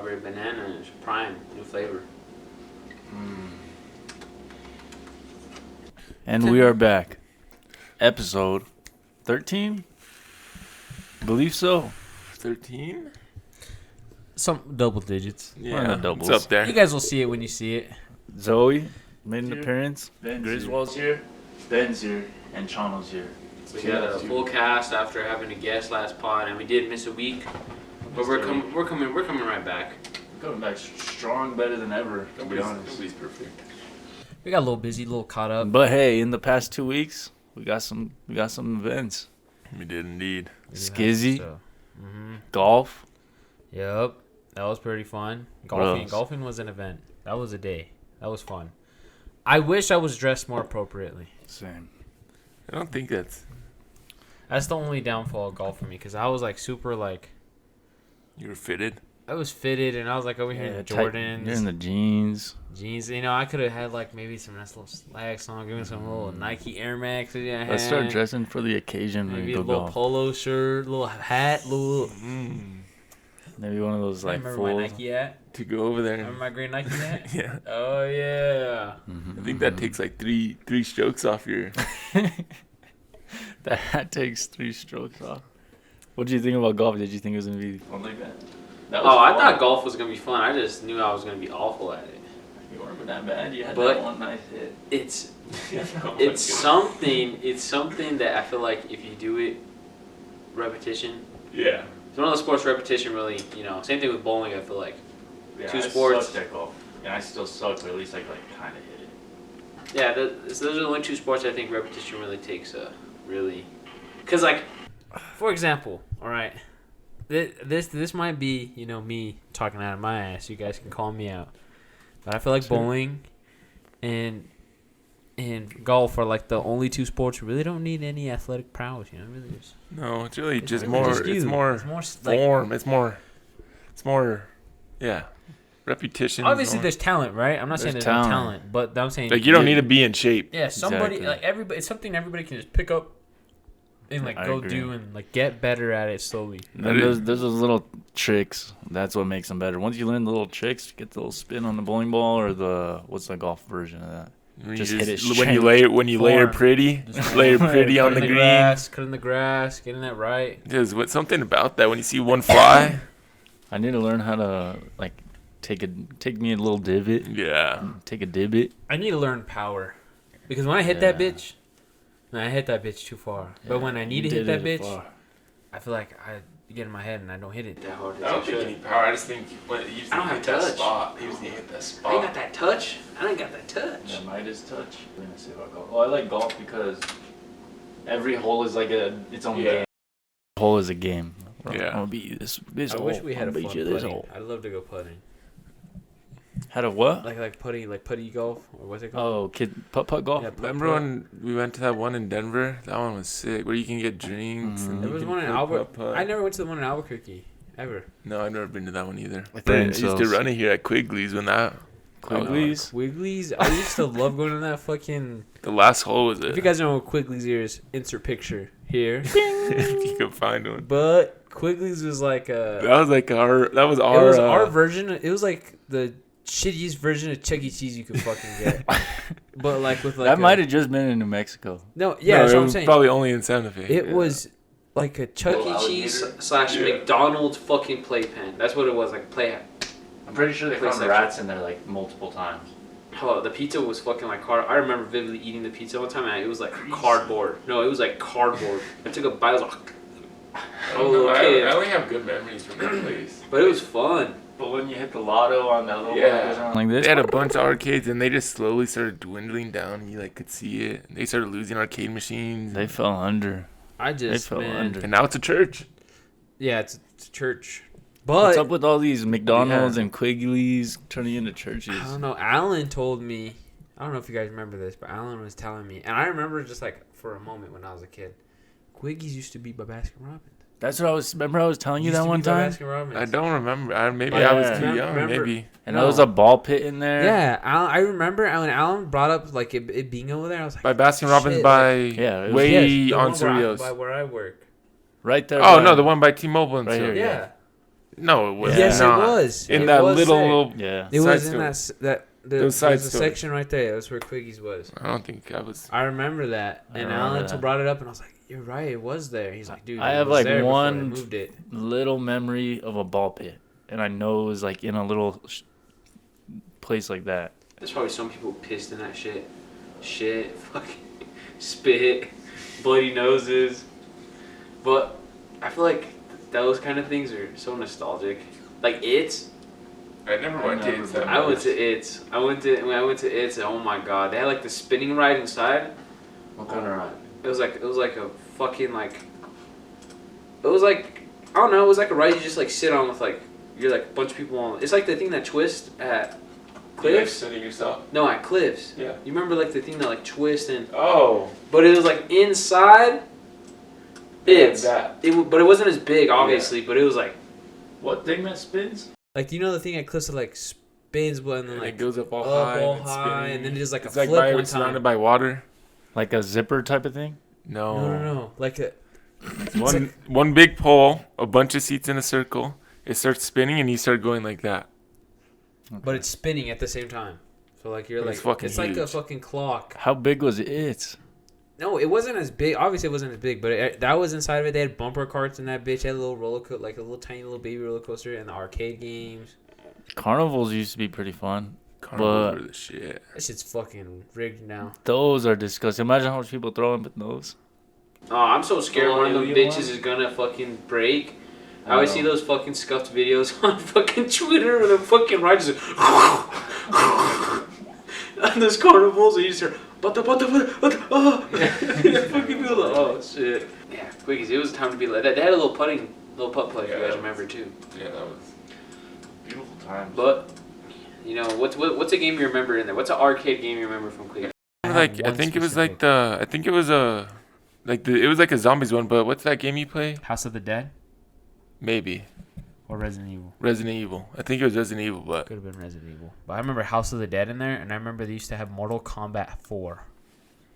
strawberry banana is prime, new flavor. And we are back. Episode 13? Believe so. 13? Some double digits. One of the doubles. It's up there. You guys will see it when you see it. Zoe made an appearance. Griswold's here. Ben's here. And Chano's here. We got a full cast after having a guest last pod, and we did miss a week, but we're coming right back. Coming back strong, better than ever, to be honest. Nobody's perfect. We got a little busy, a little caught up. But hey, in the past 2 weeks, we got some events. We did indeed. Skizzy, Mm-hmm. golf. Yep, that was pretty fun. Golfing was an event. That was a day. That was fun. I wish I was dressed more appropriately. Same. I don't think that's... That's the only downfall of golf for me, because I was like super like... You were fitted? I was fitted, and I was like over here in the Jordans. You're in the jeans. Jeans, you know, I could have had like maybe some nice little slacks on, give me some little Nike Air Max. Let's start dressing for the occasion when maybe we a go little golf. polo shirt, little hat, little. Maybe one of those like remember full. my Nike hat? To go over there. Remember my green Nike hat? Yeah. Oh yeah. I think that takes like three strokes off your... That takes 3 strokes off. What did you think about golf? Did you think it was gonna be? Something like that. I thought golf was gonna be fun. I just knew I was gonna be awful at it. You weren't that bad. You had But- that one nice hit. It's Oh my it's God. something that I feel like if you do it, repetition. Yeah. It's one of those sports repetition really. Same thing with bowling. I feel like. Yeah, Two I sports. sucked at golf. And I still suck, but at least I kind of hit it. Yeah, those are the only 2 sports I think repetition really takes really, because like, For example, all right, this might be me talking out of my ass. You guys can call me out, but I feel like bowling and golf are like the only 2 sports you really don't need any athletic prowess. Really just No, it's really just really more... just you. It's more It's more like, form. It's more... Yeah. Repetition. obviously there's talent, right? I'm not saying There's there's no talent. talent, but I'm saying Like, you don't need to be in shape. Yeah, somebody Exactly. like everybody. It's something everybody can just pick up and like I go agree. do and like get better at it slowly. And there's those little tricks. That's what makes them better. Once you learn the little tricks, get the little spin on the bowling ball or what's the golf version of that? When Just you hit it when you lay it Form. pretty, Just lay it pretty on the Cutting green. cutting the grass, getting that right. There's something about that when you see one fly. I need to learn how to like take me a little divot, Yeah. take a divot. I need to learn power because when I hit that bitch, I hit that bitch too far. But when I need to hit that bitch, I feel like I get in my head and I don't hit it that hard. I don't think any power. I just think when you I don't have touch. spot. You just need to hit that I ain't spot. got that touch. I ain't got that touch. That Midas touch. What am I say about golf? Well, I like golf because every hole is like its own Yeah. game. Hole is a game. Yeah. I'm gonna beat you this I hole. wish we had I'll a beat fun you this putting. hole. I'd love to go putting. Had a what? Like putty golf or what's it called? Oh, putt golf. Yeah, Remember when we went to that one in Denver? That one was sick. Where you can get drinks. And There you was can one in play Albuquerque. putt-putt. I never went to the one in Albuquerque ever. No, I've never been to that one either. I But I think used so. to run it here at Quigley's when that... Quigley's. Quigley's. I used to love going to that fucking. The last hole was If it. you guys know what Quigley's is, insert picture here. If you could find one. But Quigley's was like That was like our... That was our... it was our version. It was like the shittiest version of Chuck E. Cheese you could fucking get. But like with like That might have just been in New Mexico. no, yeah, no, that's it what I'm was saying. probably only in Santa Fe. It was like a Chuck Chuck E. E. Cheese. Cheese / McDonald's fucking playpen. That's what it was, like play. I'm pretty sure they Play found section. rats in there like multiple times. Oh, the pizza was fucking like hard. I remember vividly eating the pizza one time, and it was like cardboard. No, it was like cardboard. I took a bite. I was like, oh, little kid. I only have good memories from that place. But it was fun. But when you hit the lotto on that little Yeah. one that goes around, Like this. They had a bunch of arcades, and they just slowly started dwindling down. You like could see it. They started losing arcade machines. They fell under. I just fell man, under. And now it's a church. yeah, it's a church. What's But up with all these McDonald's Yeah. and Quigley's turning into churches? I don't know. Alan told me. I don't know if you guys remember this, but Alan was telling me, and I remember just like for a moment when I was a kid, Quiggy's used to be by Baskin Robbins. That's what I was. Remember, I was telling you that one time. I don't remember. Maybe Yeah. I was too young. Remember- Maybe. And No. there was a ball pit in there. Yeah, I remember when Alan brought up like it being over there. I was like, By Baskin Robbins, shit, by Yeah, it was- way yes, the on one where Cerritos. by where I work. Right there. Oh by- no, the one by T-Mobile and Right here, Cerritos. Yeah. No, it was Yes, not. it was. In It that was little, there. little. Yeah. It Side was in story. there Those was side a stories. section right there. That's where Quiggy's was. I don't think I was. I remember that, I and remember Alan that. brought it up, and I was like, "You're right, it was there." He's like, "Dude, I it have, was like, there before they one- moved it." Little memory of a ball pit, and I know it was like in a little place like that. There's probably some people pissed in that shit. Shit, fucking spit, bloody noses. But I feel like those kind of things are so nostalgic. Like It's. I never went to it. I went to It's. I went to It's. And oh my god, they had like the spinning ride inside. What kind of ride? It was like a fucking like. It was like I don't know. It was like a ride you just like sit on with like you're like a bunch of people on. It's like the thing that twists at Cliffs. Sitting yourself. No, at Cliffs. Yeah. You remember like the thing that like twists and. Oh. But it was like inside. It's that. but it wasn't as big obviously. But it was like What thing that spins? Like, do you know the thing at Cliffs that like spins, but and then And like it goes up all up high. all and high, spinning. and then it does like It's a like flip by, one surrounded time. by water. Like a zipper type of thing. No. No, like a. One big pole, a bunch of seats in a circle. It starts spinning and you start going like that. But it's spinning at the same time. So like you're But like it's fucking like a huge. fucking clock. How big was it? No, it wasn't as big. Obviously, it wasn't as big, but that was inside of it. They had bumper carts in that bitch. They had a little roller coaster, like a little tiny little baby roller coaster, and the arcade games. Carnivals used to be pretty fun. Carnivals But- were the shit. That shit's fucking rigged now. Those are disgusting. Imagine how much people throw in those. oh, I'm so scared Oh, one of them alien bitches one? is gonna fucking break. I I always know. see those fucking scuffed videos on fucking Twitter where the fucking ride just on those carnivals and you just hear but oh you fucking feel like oh shit. Yeah, Quickies, it was time to be like that. They had a little putt play if you Yeah. guys remember too. Yeah, that was. Beautiful times. But you know, what's a game you remember in there? What's an arcade game you remember from Quickies? Like I think it was like the. I think it was a. Like the. It was like a zombies one, but what's that game you play? House of the Dead Maybe or Resident Evil. Resident Evil. I think it was Resident Evil, but Could have been Resident Evil. But I remember House of the Dead in there, and I remember they used to have Mortal Kombat 4.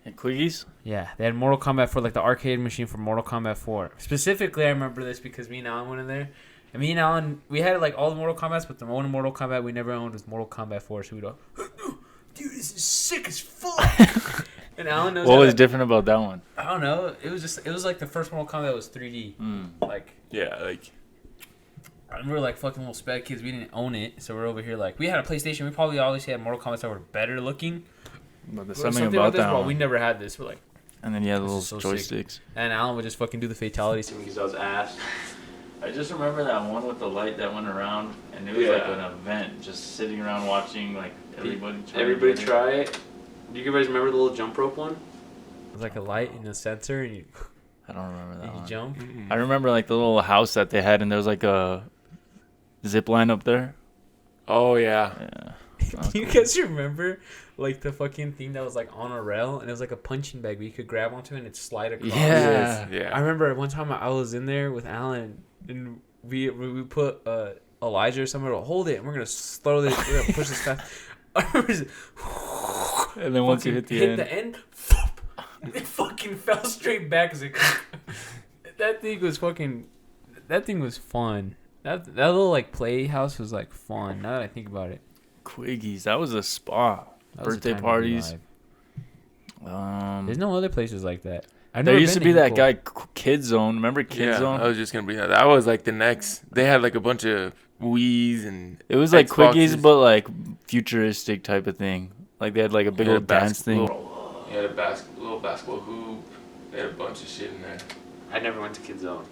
And Quiggies? Yeah, they had Mortal Kombat 4, like the arcade machine for Mortal Kombat 4. Specifically, I remember this because me and Alan went in there. And me and Alan, we had like all the Mortal Kombats, but the one Mortal Kombat we never owned was Mortal Kombat 4. So we'd go, dude, this is sick as fuck. And Alan knows What how was to- different about that one? I don't know. It was like the first Mortal Kombat was 3D. Like, yeah, like and we were like fucking little sped kids. We didn't own it, so we're over here like we had a PlayStation. We probably obviously had Mortal Kombat that were better looking. But there's But something about this, that well, one. we never had this. We're like, And then you had This little is so sick. joysticks. and Alan would just fucking do the fatalities. Because I was ass. I just remember that one with the light that went around, and it was like an event, just sitting around watching like everybody. Everybody try it. Do you guys remember the little jump rope one? It was like a light and a sensor, and I don't remember that you one. jump. I remember like the little house that they had, and there was like a zip line up there. oh yeah. Yeah. Do you guys remember like the fucking thing that was like on a rail, and it was like a punching bag where you could grab onto it and it'd slide across? Yeah. Yeah. I remember one time I was in there with Alan, and we put Elijah or someone to hold it, and we're gonna throw this, we're gonna push this fast. I remember just And then once you hit the end, it fucking fell straight back as it. That thing was fucking. That thing was fun. That little like playhouse was like fun. Now that I think about it, Quiggies, that was a spa. that was a Birthday time to be parties. alive. There's no other places like that. I've There never used to been be that Hinkle. guy Kid Zone. Remember Kid Yeah, Zone? I was just gonna bring that. That was like the next. They had like a bunch of Wii's and It was like Xboxes. Quiggies, but like futuristic type of thing. Like they had like a big Yeah, old dance thing. You had a little basketball hoop. They had a bunch of shit in there. I never went to Kids Zone.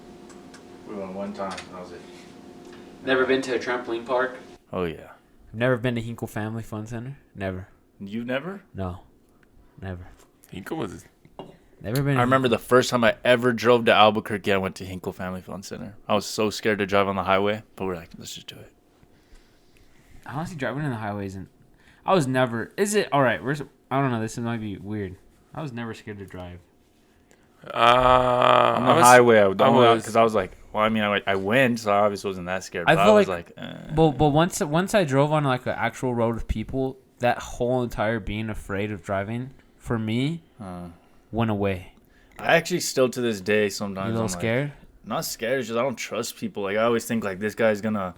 We went one time. That was it. Never been to a trampoline park. Oh yeah. I've never been to Hinkle Family Fun Center. Never. You never? No. Never. Hinkle was. Never been. I remember the first time I ever drove to Albuquerque, I went to Hinkle Family Fun Center. I was so scared to drive on the highway, but we're like, let's just do it. Honestly, driving in the highways and I was never. Is it all right? I don't know. This might be weird. I was never scared to drive. On the I was- highway, I was- was because I was like, well, I mean, I went, so I obviously wasn't that scared. I But I feel was like- like, But once I drove on like an actual road with people, that whole entire being afraid of driving for me went away. I actually still to this day You sometimes a little I'm scared? Like, not scared. It's just I don't trust people. Like I always think like this guy's gonna.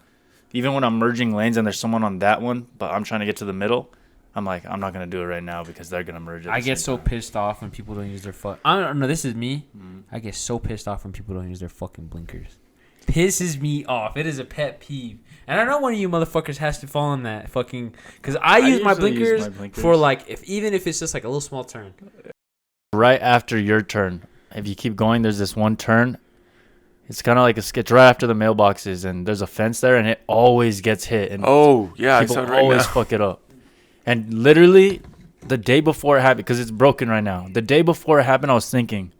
Even when I'm merging lanes and there's someone on that one, but I'm trying to get to the middle, I'm like, I'm not gonna do it right now because they're gonna merge. I get so pissed off when people don't use their I don't know. This is me. I get so pissed off when people don't use their fucking blinkers. Pisses me off. It is a pet peeve. And I know one of you motherfuckers has to fall in that fucking. Because I use my blinkers for like, even if it's just like a little small turn. Right after your turn, if you keep going, there's this one turn. It's kind of like a sketch right after the mailboxes, and there's a fence there, and it always gets hit. And oh yeah, I people saw it right always now. fuck it up. And literally, the day before it happened, because it's broken right now. The day before it happened, I was thinking,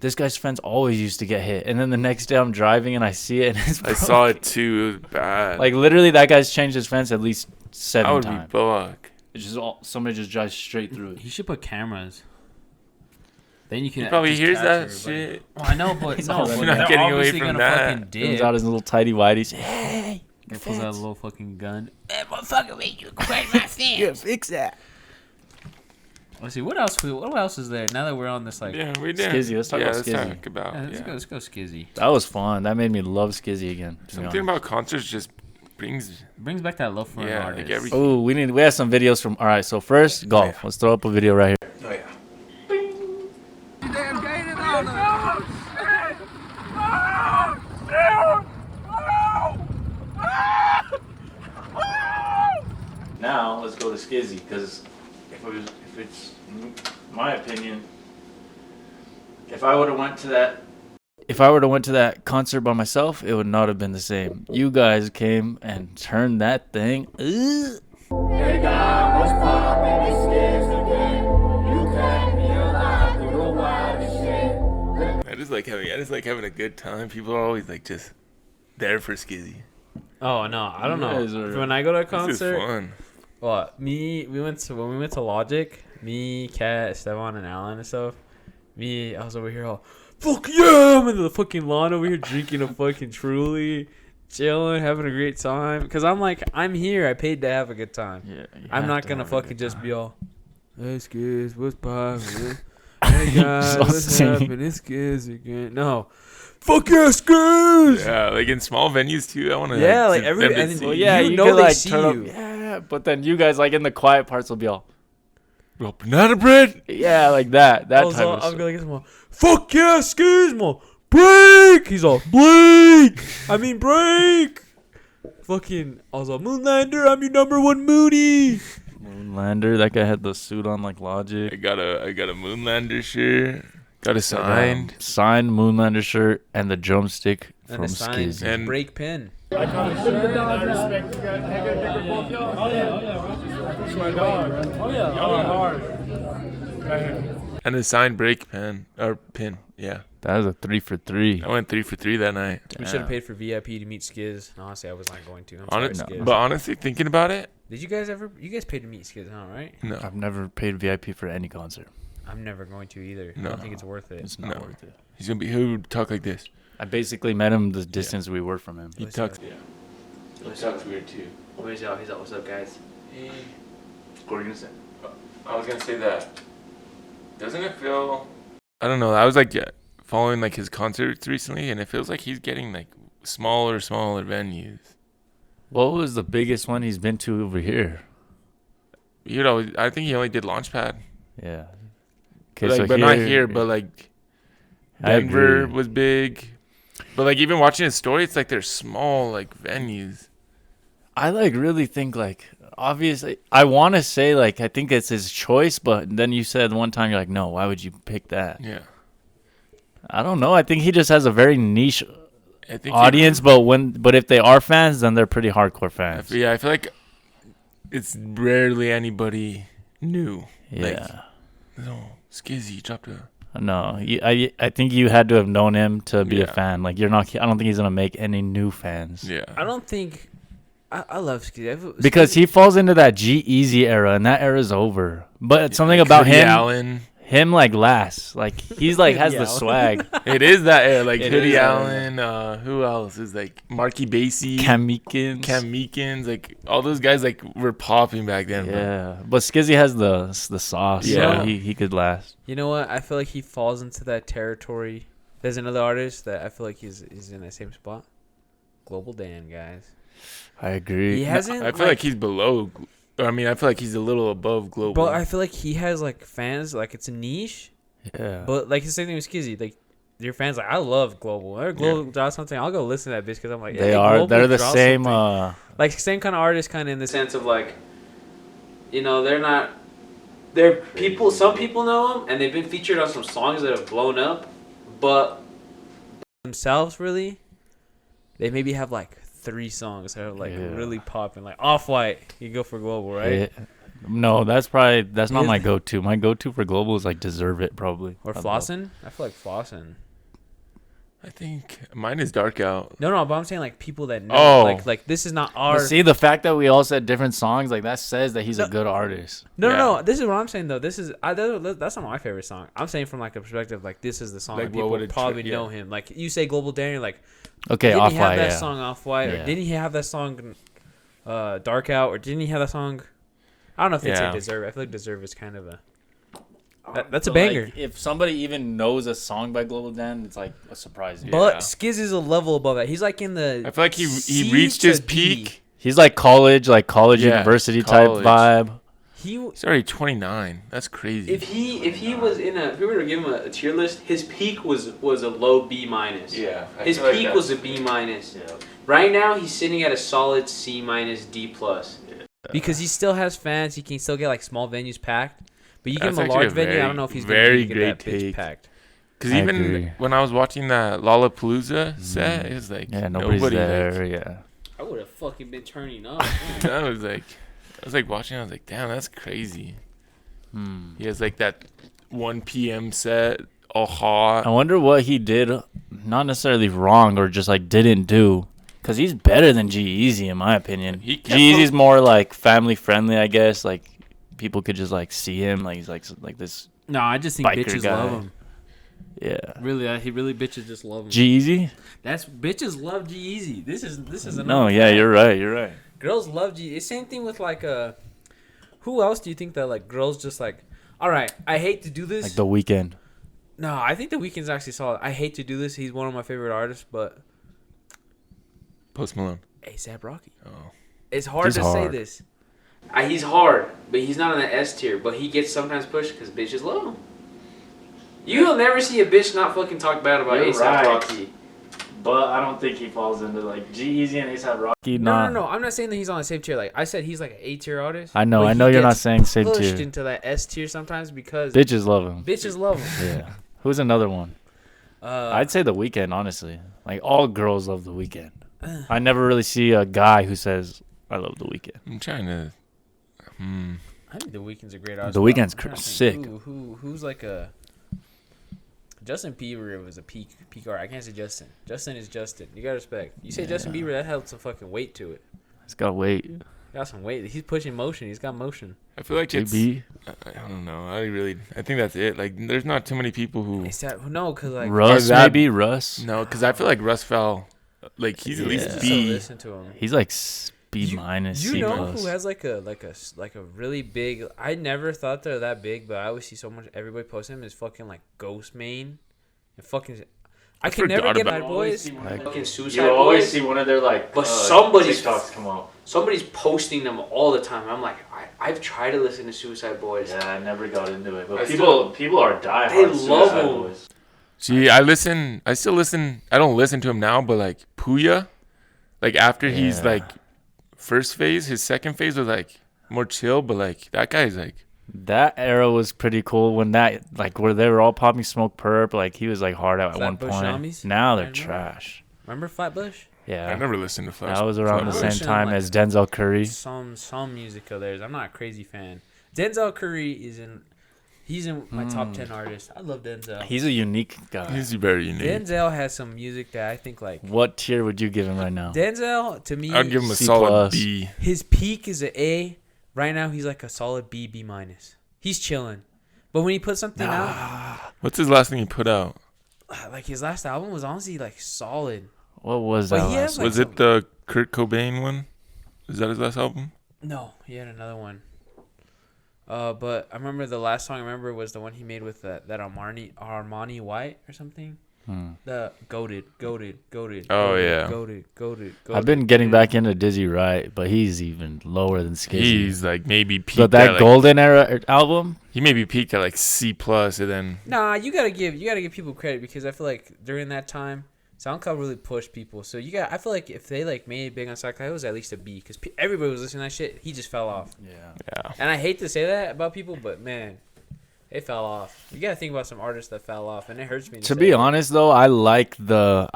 this guy's fence always used to get hit. And then the next day, I'm driving and I see it, and it's broken. I saw it too. It was bad. Like literally, that guy's changed his fence at least 7 I would times. be fuck. It's just somebody just drives straight through it. He should put cameras. Then you can. He probably just hears catch that everybody. shit. Well, I know, but no, already but not they're getting away obviously from gonna that. fucking Comes dip. out his little tidy whities. Hey, He pulls out a little fucking gun. Hey, motherfucker, make you crash my fence. yeah, fix that. Let's see what else. What else is there? Now that we're on this, like, Yeah, we did. Skizzy, let's talk about let's Skizzy. talk about. let's go Skizzy. That was fun. That made me love Skizzy again. Something about concerts just brings. Brings back that love for an Yeah, artist. like every. Oh, we have some videos from. All right, so first golf. yeah. Let's throw up a video right here. Oh yeah. Now let's go to Skizzy, because if it's my opinion, if I would have went to that, If I were to went to that concert by myself, it would not have been the same. You guys came and turned that thing. Ugh. I just like having a good time. People are always like just there for Skizzy. Oh no, I don't You know. guys are- When I go to a This concert, is fun. when we went to Logic, me, Kat, Esteban, and Alan and stuff. I was over here all, fuck yeah! I'm in the fucking lawn over here drinking a fucking Truly, chilling, having a great time. Cause I'm like, I'm here. I paid to have a good time. Yeah, I'm not gonna fucking just be all, hey Skiz, what's poppin'? Hey guys, what's singing. happening? It's Skiz again. No, fuck yeah, Skiz! Yeah, like in small venues too. I want to. Yeah, like every- and- see. well, Yeah, You you know could, they like see turn you. up. Yeah, but then you guys like in the quiet parts will be all. Well, banana bread. Yeah, like that. That type of I'm stuff. gonna get some. Fuck yeah, Skiz, mo. Break! He's all, Blake! I mean, break! Fucking, I was all, Moonlander, I'm your number one Moody! Moonlander, that guy had the suit on like Logic. I got a Moonlander shirt. Got a signed. Signed Moonlander shirt and the drumstick And from a signed Skizzy. And- break pin. And a signed brake pen or pin. Yeah, That was a 3 for 3. I went 3 for 3 that night. We should have paid for VIP to meet Skiz. Honestly, I was not going to. I'm Honest, sorry, Skiz. but honestly, thinking about it, Did you guys ever? You guys paid to meet Skiz, huh? Right? no, I've never paid VIP for any concert. I'm never going to either. I No. don't think it's worth it. It's not No. worth it. he would talk like this. I basically met him the distance we were from him. He What's talks. that? Yeah, he talks weird too. He's out. What's up, guys? what are you gonna say? I was gonna say that. Doesn't it feel? I don't know. I was like following like his concerts recently, and it feels like he's getting like smaller venues. What was the biggest one he's been to over here? You know, I think he only did Launchpad. Yeah. Okay, Like, so but not here, but like I Denver agree. was big. But like even watching his story, it's like they're small like venues. I like really think like obviously I want to say like I think it's his choice, but then you said one time you're like, no, why would you pick that? Yeah, I don't know. I think he just has a very niche I think audience, but if they are fans, then they're pretty hardcore fans. I feel like it's rarely anybody new. Yeah. No, Skizzy dropped a. No, I think you had to have known him to be a Yeah. fan. Like you're not. I don't think he's gonna make any new fans. Yeah, I don't think. I love Skiz. Because he falls into that G-Eazy era, and that era's over. But something Like about Hoodie him, Allen. him like lasts. Like he's like has Hoodie the Allen. swag. It is that era. Like It Hoodie is that Allen. Who else is like Marky Basie, Cam Meekins. Cam Meekins, like all those guys like were popping back then. Bro. Yeah, but Skizzy has the sauce. Yeah. So he could last. You know what? I feel like he falls into that territory There's another artist that I feel like he's in that same spot. Global Dan, guys. I agree. He hasn't. I feel like he's below. I mean, I feel like he's a little above global. But I feel like he has like fans. Like it's a niche. Yeah. But like the same thing with Skizzy. Like your fans, like I love Global. Whenever Global drops something, I'll go listen to that bitch because I'm like, they hey, are. Global They're the dropped same. something. Like same kind of artist, kind of in the sense of like, you know, they're not. They're people. Some people know them, and they've been featured on some songs that have blown up, but themselves really. They maybe have like 3 songs that are like really popping. Like Off-White, you go for Global, right? Yeah. No, that's not my go-to. My go-to for global is like Deserve It, probably. Or Flossin'. I feel like Flossin'. I think mine is Dark Out. No, but I'm saying like people that know. Oh. Like this is not our. But see, the fact that we all said different songs, like that says that he's a good artist. No. This is what I'm saying though. This is that's not my favorite song. I'm saying from like a perspective like this is the song Like, that people what would it probably yeah. know him. Like you say Global Dan, you're like, Okay, didn't he have Off-White, that yeah. song Off-White, or Yeah. didn't he have that song Dark Out, or didn't he have that song? I don't know if it's Yeah. a Deserve. I feel like Deserve is kind of a. That's a But, banger. like, if somebody even knows a song by Global Dan, it's like a surprise. But Yeah. Skiz is a level above that. He's like in the. I feel like he C reached to his D. peak. He's like college Yeah, university college. type vibe. He He's already 29. That's crazy. if he was in a, if we were to give him a tier list, his peak was a low B minus. Yeah. I His feel like peak that's- was a B minus. Yeah. Right now, he's sitting at a solid C minus D plus. because he still has fans. He can still get like small venues packed. But you give That's him a large actually a venue, I very, don't know if he's very going to great get that bitch take. packed. Because I even agree. when I was watching that Lollapalooza set, it was like Yeah, nobody's nobody there. Yeah. I would have fucking been turning up. I was like watching. I was like, damn, that's crazy. He has like that 1 p.m. set, all hot. I wonder what he did, not necessarily wrong or just like didn't do, because he's better than G-Eazy in my opinion. He kept G-Eazy's more like family friendly, I guess. Like people could just like see him, like he's like this. No, I just think Biker bitches guy. love him. Yeah. Really, he really bitches just love him. G-Eazy? That's bitches love G-Eazy. This is another No, yeah, fact. you're right. Girls love G. It's same thing with like who else do you think that like girls just like? All right, I hate to do this. Like The Weeknd. No, I think The Weeknd's actually solid. I hate to do this. He's one of my favorite artists, but Post Malone. A$AP Rocky. Oh. It's hard He's to say hard. this. He's hard, but he's not in the S tier. But he gets sometimes pushed because bitches love him. You'll never see a bitch not fucking talk bad about You're A$AP right. Rocky. But I don't think he falls into like G-Eazy and A$AP Rocky. No. I'm not saying that he's on the same tier. Like I said, he's like an A tier artist. I know but he you're not gets saying same pushed tier. into that S tier sometimes because Bitches love him. bitches love him. Yeah. Who's another one? I'd say The Weeknd, honestly. Like all girls love The Weeknd. I never really see a guy who says I love The Weeknd. I'm trying to. I think The Weeknd's a great artist. The but Weeknd's I'm trying to sick. think who's like a Justin Bieber was a peak art. I can't say Justin. Justin is Justin. You gotta respect. You say Justin Bieber, that has some fucking weight to it. It's got weight. Got some weight. He's pushing motion. He's got motion. I feel like it's. JB. I don't know. I think that's it. Like, there's not too many people who. Is that no? Cause like Russ, that- maybe Russ. No, because I feel like Russ fell. Like he's at Yeah. least so B. listen to him. He's like B You- minus. You C know plus. who has like a really big? I never thought they're that big, but I always see so much. Everybody post him is fucking like Ghost Main, and fucking. I can never forgot get about Bad it. Boys. Fucking Suicide You always Boys. see one of their like But somebody's- TikToks come out. Somebody's posting them all the time. I'm like, I've tried to listen to Suicide Boys. Yeah, I never got into it, but I people are diehard. They love Suicide him. Boys. See, I still listen. I don't listen to him now, but like Puya, like after he's Yeah. like first phase, his second phase was like more chill, but like that guy's like That era was pretty cool when that like where they were all popping Smoke Perp. Like he was like hard out at one Flatbush point. Zombies? Now they're I remember. trash. Remember Flatbush? Yeah. I never listened to Flash. That was around the Flatbush. same Flatbush. time Like- as Denzel Curry. Some music of theirs. I'm not a crazy fan. Denzel Curry he's in my top 10 artists. I love Denzel. He's a unique guy. He's very unique. Denzel has some music that I think like What tier would you give him right now? Denzel to me. I'd give him a C solid plus. B. His peak is an A. Right now he's like a solid B minus. He's chilling, but when he puts something out, What's his last thing he put out? like his last album was honestly like solid. What was But that he last has, like, Was it the Kurt Cobain one? Is that his last album? No, he had another one. But I remember the last song I remember was the one he made with that Armani White or something. The goated. Oh, yeah. Goated. I've been getting back into Dizzy Wright, but he's even lower than Skizzy. He's like maybe peaked But that at, like, Golden Era album, he maybe peaked at like C plus, and then Nah, you gotta give people credit because I feel like during that time, SoundCloud really pushed people. So I feel like if they like made it big on SoundCloud, it was at least a B because everybody was listening to that shit. He just fell off. yeah. And I hate to say that about people, but man, they fell off. You gotta think about some artists that fell off, and it hurts me. to be honest though, I like the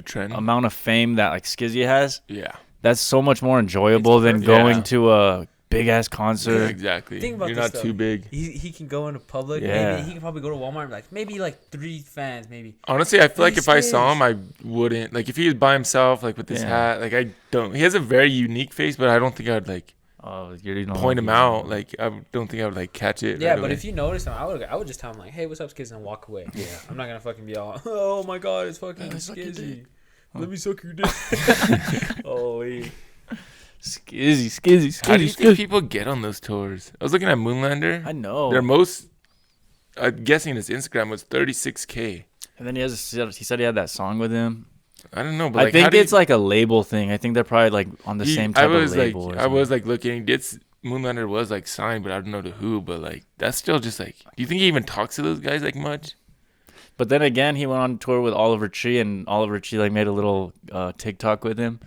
trend. amount of fame that like Skizzy has. Yeah. That's so much more enjoyable than perfect. going Yeah. to a big ass Yeah, concert. exactly. Think about You're this, not though. too big. He can go into public. Yeah. Maybe he can probably go to Walmart and be like maybe like 3 fans, maybe. Honestly, I feel like if I saw Skizz. him, I wouldn't like if he was by himself, like with his Yeah. hat. Like I don't. He has a very unique face, but I don't think I'd like You know, point him out. Like I don't think I would like catch it. Yeah, right but away. if you notice him, I would just tell him like, "Hey, what's up, Skizzy?" and walk away. Yeah, I'm not gonna fucking be all, "Oh my god, it's fucking Skizzy. Let me suck your dick." Holy. Skizzy. How do you think people get on those tours? I was looking at Moonlander. I know. Their most, I'm guessing his Instagram was 36K. And then he said he had that song with him. I don't know, but I like, think it's like a label thing. I think they're probably like on the same type of label. Like, or I was something. like looking. Moonlander was like signed, but I don't know to who. But like, that's still just like. Do you think he even talks to those guys like much? But then again, he went on tour with Oliver Tree, and Oliver Tree like made a little TikTok with him,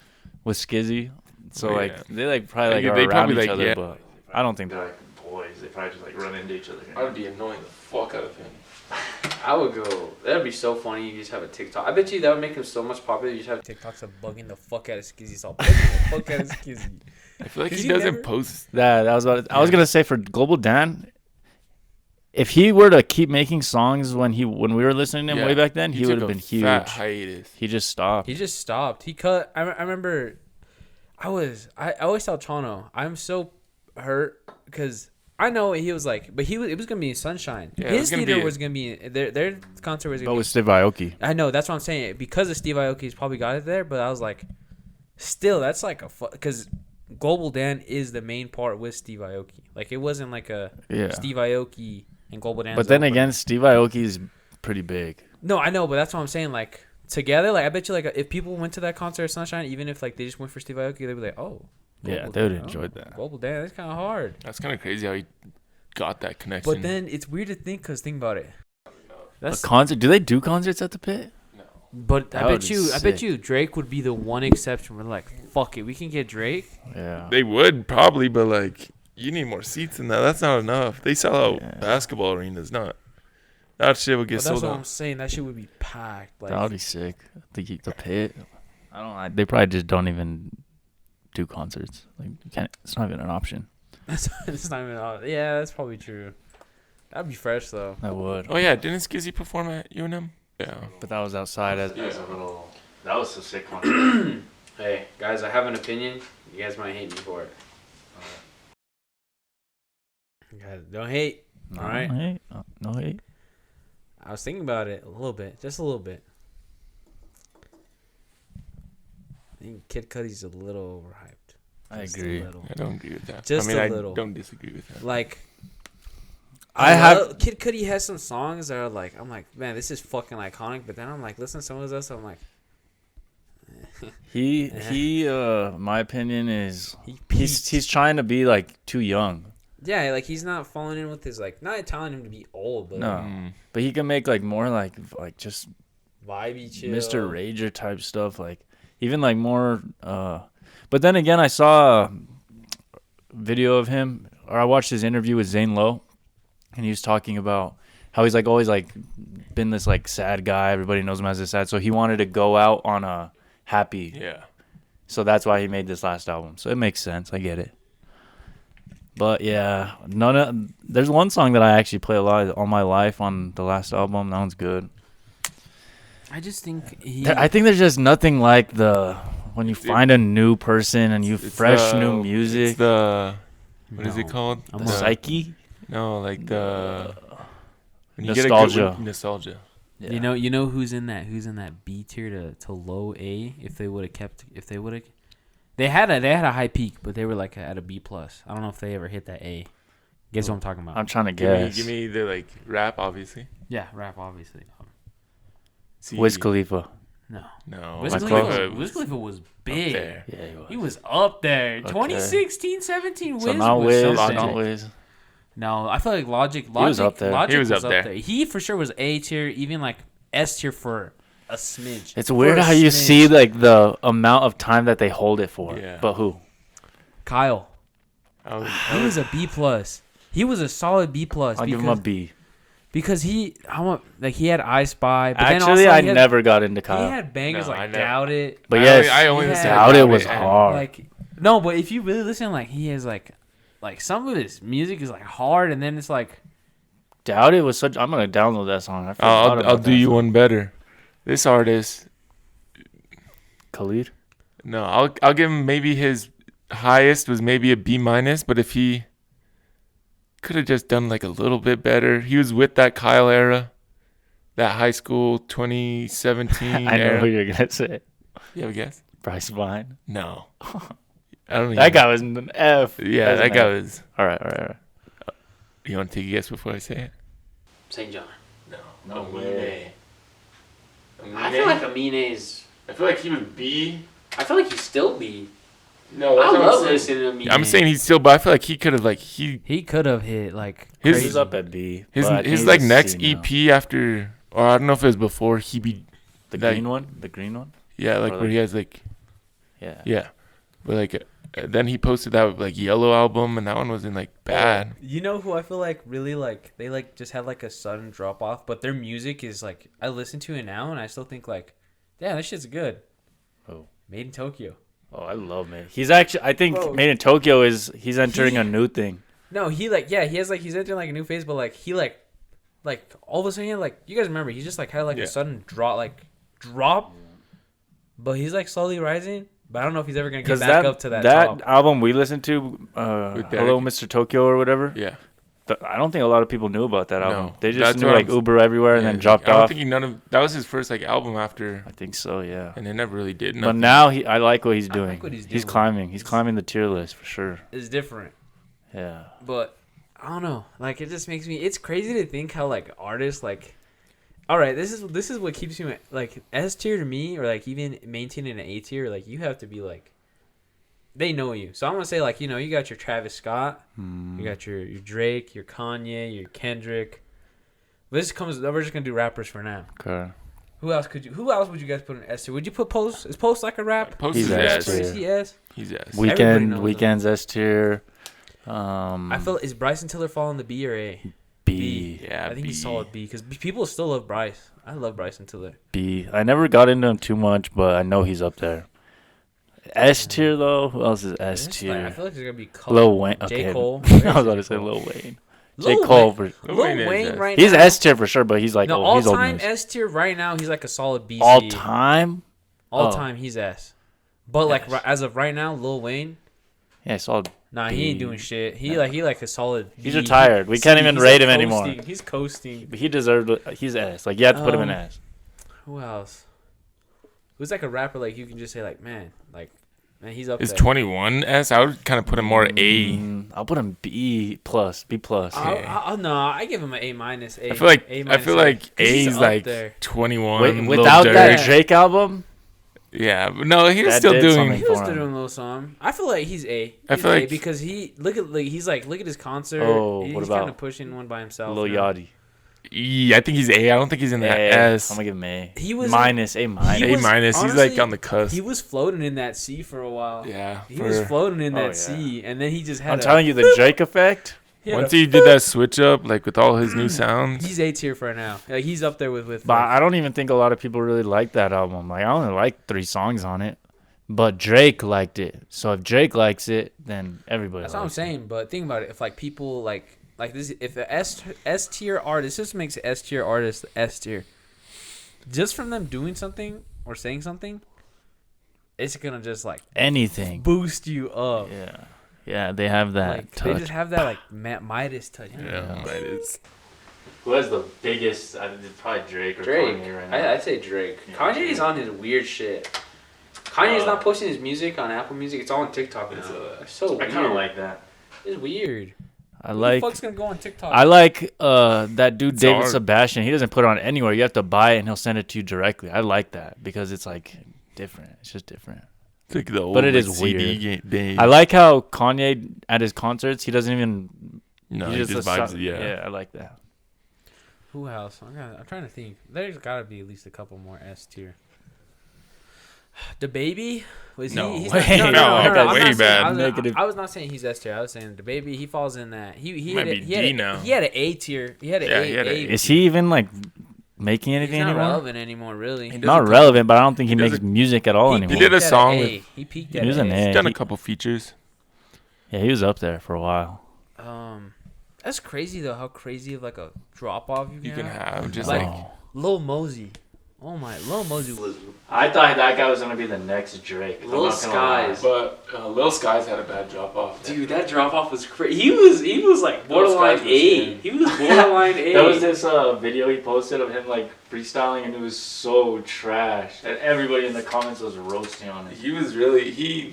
with Skizzy. So Oh, like yeah. they like probably like Yeah, are they around probably, each like, other, yeah. but I don't think They're like boys. They probably just like run into each other. I would be annoying the fuck out of him. I would go. That'd be so funny. You just have a TikTok. I bet you that would make him so much popular. You just have. TikToks are bugging the fuck out of Skizzy. So bugging the fuck out of Skizzy. I feel like 'Cause he he doesn't never- post. that was what I was gonna say for Global Dan. If he were to keep making songs when we were listening to him Yeah. way back then, he took would have a been huge. Fat hiatus. He just stopped. He just stopped. He cut. I remember. I always tell Chano, I'm so hurt because I know he was like, but it was gonna be in Sunshine. Yeah, it was His gonna theater be was gonna be their concert was gonna But be. with Steve Aoki. I know that's what I'm saying because of Steve Aoki's probably got it there, but I was like, still that's like because Global Dan is the main part with Steve Aoki. Like it wasn't like a Yeah. Steve Aoki and Global Dan. But then again, Steve Aoki is pretty big. no, I know, but that's what I'm saying. Like together, like I bet you, like if people went to that concert at Sunshine, even if like they just went for Steve Aoki, they'd be like, oh, Yeah, Global they would Dan, have enjoyed that. Global Dan, that's kind of hard. That's kind of crazy how he got that connection. But then it's weird to think because think about it. A That's concert? Do they do concerts at the Pit? but That I would bet be you sick. Drake would be the one exception. We're like, fuck it, we can get Drake. Yeah. they would probably, but like, you need more seats than that. That's not enough. They sell out Yeah. basketball arenas. Not that shit would But get that's sold what I'm out. saying. That shit would be packed. Like That would be sick. The Pit. I don't. They probably just don't even do concerts. Like you can't. It's not even an option. that's not even. Yeah, that's probably true. That'd be fresh though. That would. Oh yeah, didn't Skizzy perform at UNM? Yeah. But that was outside. As That was a sick one. Hey guys, I have an opinion. You guys might hate me for it. Guys, don't hate. no All right. hate. No hate. I was thinking about it a little bit, just a little bit. I think Kid Cudi's a little overhyped. I Just a agree. little. I don't agree with that. Just I mean, a I little. don't disagree with that. Like, I Kid Cudi has some songs that are like, I'm like, man, this is fucking iconic. But then I'm like, listen to some of this, I'm like, My opinion is he he's trying to be like too young. yeah, like he's not falling in with his like, not telling him to be old, but No. Mm. But he can make like more like just vibey chill. Mr. Rager type stuff, like even like more. But then again, I saw a video of him, or I watched his interview with Zane Lowe, and he was talking about how he's like always like been this like sad guy. Everybody knows him as a sad, so he wanted to go out on a happy. Yeah. So that's why he made this last album. So it makes sense. I get it. But yeah, there's one song that I actually play a lot all my life on the last album. That one's good. I just think he. I think there's just nothing like when you find a new person and you It's fresh the- new It's music. the what is it No. called? I'm The not- psyche. No, like the when get a Nostalgia. nostalgia. Yeah. You know who's in that B tier to low A if they would have they had a high peak, but they were like at a B plus. I don't know if they ever hit that A. Guess what I'm talking about? I'm trying to Give me, guess. give me the like rap, obviously. Yeah, rap, obviously. See, Wiz Khalifa. No. No. Wiz Michael Khalifa was big. there. Yeah, he was. He was up there. Okay. 2016, 17, Wiz So not was Wiz, something. not Wiz. No, I feel like Logic was up there. Logic He was up there. He for sure was A tier, even like S tier for a smidge. It's weird For a how you smidge. see like the amount of time that they hold it for. Yeah. But who? Kyle. I He was a B plus. He was a solid B plus. I'll give him a B. Because he had I Spy. But then Actually, also I he had, never got into He Kyle. had bangers No, I like never- Doubt It. But I yes, only- I only Yeah. listened to Doubt It was and- hard. Like no, but if you really listen, like he has like some of his music is like hard, and then it's like Doubt It was such. I'm gonna download that song. I forgot I'll about do that you song. one better. This artist, Khalid. no, I'll give him maybe his highest was maybe a B minus, but if he could have just done like a little bit better, he was with that Kyle era, that high school 2017 I know era. who you're gonna say. You have a guess? Bryce Vine. No, I don't. That guy was an F. Yeah, That's that an guy F. was. All right. You want to take a guess before I say it? St. John. No way. I feel like Amine is. I feel like he was B. I feel like he's still B. No, I love listening to Amine. I'm saying he's still, but I feel like he could have like he he could have hit like His- crazy. He's up at B. his but I think his he's like a next C now. EP after, or I don't know if it was before he be The like- green one. The green one. yeah like Or where he has like Yeah. yeah, but like then he posted that like Yellow album and that one wasn't like bad. You know who I feel like really like they like just had like a sudden drop off, but their music is like I listen to it now and I still think like, yeah, that shit's good. Oh. Made in Tokyo. Oh, I love Made. He's actually. I think Bro. Made in Tokyo he's entering a new thing. No, he like he's entering like a new phase, but like he like all of a sudden like you guys remember he just like had like Yeah. a sudden drop, but he's like slowly rising. But I don't know if he's ever gonna get Because back up to that that top. album we listened to, With Hello, Derek. Mr. Tokyo or whatever. Yeah, I don't think a lot of people knew about that album. No, They just that's knew what like I'm- Uber everywhere and Yeah, then like, dropped I don't off. think that was his first like album after, I think so, yeah. and it never really did. But Nothing. now I like what he's I doing. like what he's He's doing. climbing. He's climbing the tier list for sure. It's different, Yeah. but I don't know. Like it just makes me. It's crazy to think how like artists like. All right, this is what keeps you like S tier to me, or like even maintaining an A tier. Like you have to be like. They know you, so I'm gonna say like you got your Travis Scott, you got your Drake, your Kanye, your Kendrick. We're just gonna do rappers for now. Okay. Who else would you guys put in S tier? Would you put Post? Is Post like a rap? Post He's is S S. tier. Is he S? He's S. Everybody knows Weekend's S tier. I feel is Bryson Tiller falling the B or A? B. Yeah, I think he's B. solid B because people still love Bryce. I love Bryson Tiller. B. I never got into him too much, but I know he's up there. S tier though. Who else is S It's like- I tier? feel like there's gonna be Lil Wayne. J. Okay. Cole. I was about to say Lil Wayne. J. Cole for. Lil Wayne is Wayne S. right He's now. S tier for sure, but he's like No, he's old all-time news. S tier right now. He's like a solid B. All time. All Oh. time he's S. But like Yes. as of right now, Lil Wayne, Yeah, solid. nah, he ain't doing shit. He No. like a solid. He's B. retired. We can't even He's, rate him like, anymore. coasting. He's coasting. He deserved. He's S. Like you have to put him in S. Who else? Who's like a rapper like you can just say like man he's up Is there. 21 S? I would kind of put him more A. I'll put him B plus. B plus. No, I give him an A minus. I feel like A I minus feel like A He's is up like there. 21. Wait, Lil without that Durk. Drake album, Yeah, but no, he was That still did doing. something. He was for him. doing a little song. I feel like he's A. I He's feel A like- because look at his concert. Oh, he's what kind about of pushing one by himself. Lil now. Yachty. E, I think he's A. I don't think he's in that A. S. I'm gonna give him A. He was minus. A minus. he A was- minus. He's honestly, like on the cusp. He was floating in that sea for a while. Yeah. He was floating in Oh, that yeah. sea, and then he just had. I'm telling you, the Drake effect. Once he did that switch up, like with all his new sounds. he's A tier for now. Like he's up there with. But I don't even think a lot of people really like that album. Like I only like 3 songs on it, but Drake liked it. So if Drake likes it, then everybody. That's what I'm likes saying. But think about it. If like people like this, if a S tier artist, this makes an S tier artist S tier, just from them doing something or saying something, it's gonna just like it. Anything. boost you up. Yeah, they have that Like touch. they just have that like Midas touch. Yeah, that is. Who has the biggest? Probably Drake or Drake. Kanye right now. I'd say Drake. Yeah, Kanye's Drake. on his weird shit. Kanye's not posting his music on Apple Music. It's all on TikTok now. It's so I weird. kind of like that. It's weird. I Who like the fuck's gonna go on TikTok? that dude It's David hard. Sebastian. He doesn't put it on anywhere. You have to buy it and he'll send it to you directly. I like that because it's like different. It's just different. It's like the old, But it like, is CD weird. days. I like how Kanye at his concerts he doesn't even. No, he just vibes. Yeah, I like that. Who else? I'm trying to think. There's got to be at least a couple more S tier. The baby was No. he? He's Way- not, no, I'm way not saying- bad. Negative. I was not saying he's S tier. I was saying the baby. He falls in that. He Might had be he had D now. He had an A tier. He had an Yeah, A. he had a- Is he even like making He's anything not anymore? relevant anymore, really. He Not doesn't- relevant, but I don't think he he makes doesn't- music at all He anymore. did a peaked at song A. with- He peaked He at was an A. He's done a He- couple features. Yeah, he was up there for a while. That's crazy though. How crazy of like a drop off you You can have just Like- like Lil Mosey. Oh my, Lil Mosey was. I thought that guy was gonna be the next Drake. I'm Lil not gonna lie. Skies. But Lil Skies had a bad drop off. Dude, that drop off was crazy. He was like borderline Skies was A. him. He was borderline A. There was this video he posted of him like freestyling, and it was so trash. And everybody in the comments was roasting on it. He was really he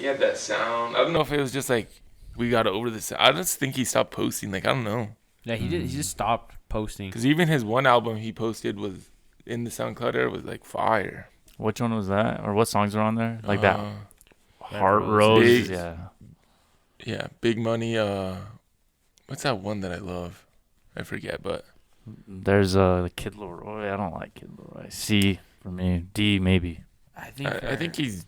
had that sound. I don't know if it was just like we got over this. I just think he stopped posting. Like I don't know, Yeah, he did. He just stopped posting. because even his one album he posted was in the SoundCloud era was like fire. Which one was that? Or what songs are on there? Like that Heart Rose. Rose. Big- Yeah. Yeah, Big Money. What's that one that I love? I forget, but There's the Kid Leroy. I don't like Kid Leroy. C for me. D maybe. I think. I think he's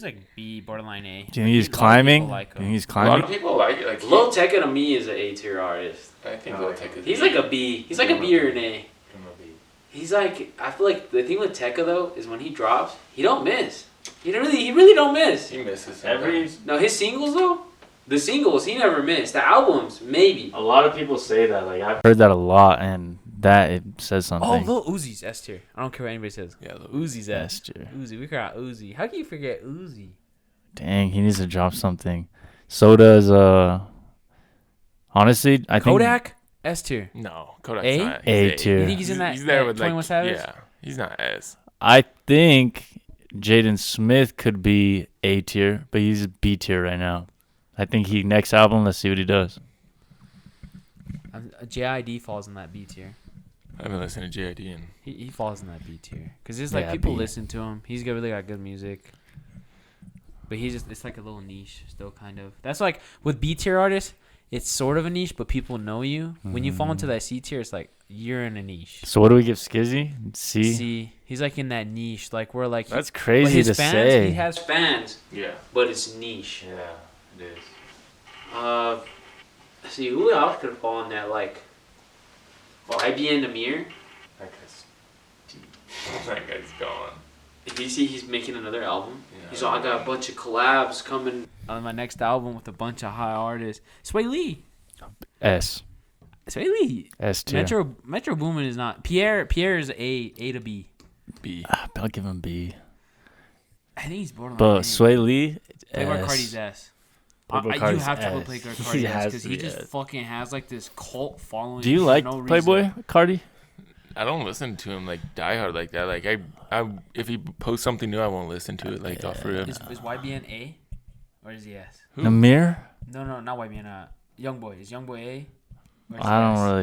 like B, borderline A. Do you think he's A lot of people climbing? like Do you him. think he's a lot climbing? of people like it. Like Lil Tecca to me is an A tier artist. I think Lil Lil Tecca is He's like a B. He's like a B or an A. From a beat. He's like, I feel like the thing with Tecca though is when he drops, he don't miss. He really don't miss. He misses Every sometimes. No, his singles though, the singles he never missed. The albums maybe. a lot of people say that. Like I've Heard that a lot, and that it says something. Oh, Lil Uzi's S tier. I don't care what anybody says. Yeah, Lil Uzi's S. Last year. Uzi, we forgot Uzi. How can you forget Uzi? Dang, he needs to drop something. So does honestly, I think Kodak S tier. No, Kodak's A? not. A He's tier. You think he's in that? He's there that with 21 like Savage? yeah. He's not S. I think Jaden Smith could be A tier, but he's B tier right now. I think next album. Let's see what he does. JID falls in that B tier. I haven't listened to JID in. He falls in that B tier because it's like Yeah, people B. listen to him. He's really got good music, but it's like a little niche still, kind of. That's like with B tier artists, it's sort of a niche, but people know you. When you fall into that C tier, it's like you're in a niche. So what do we give Skizzy? C. C, he's like in that niche, like we're like That's but crazy his to fans, say. He has Fans, Yeah. but it's niche. yeah, it is. See who else could fall in that like. Well, IBN Amir. That guy's deep. That guy's gone. If you see he's making another album, Yeah. he's all I got a bunch of collabs coming. on my next album with a bunch of high artists. Sway Lee, S. Sway Lee. S tier. Metro Boomin is not Pierre. Pierre is A to B. B. I'll give him B. I think he's borderline. But A. Sway Lee, Playboy S. Cardi's S. Playboy You Cardi's have to put S. Playboy He Cardi S has because to he be just S. fucking has like this cult following. Do you for like no reason. Playboy Cardi? I don't listen to him like diehard like that. Like I if he posts something new, I won't listen to it like off for him. Is YBN A or is he S? Who? Namir? No, not YBN. Youngboy. Is Youngboy A? Or is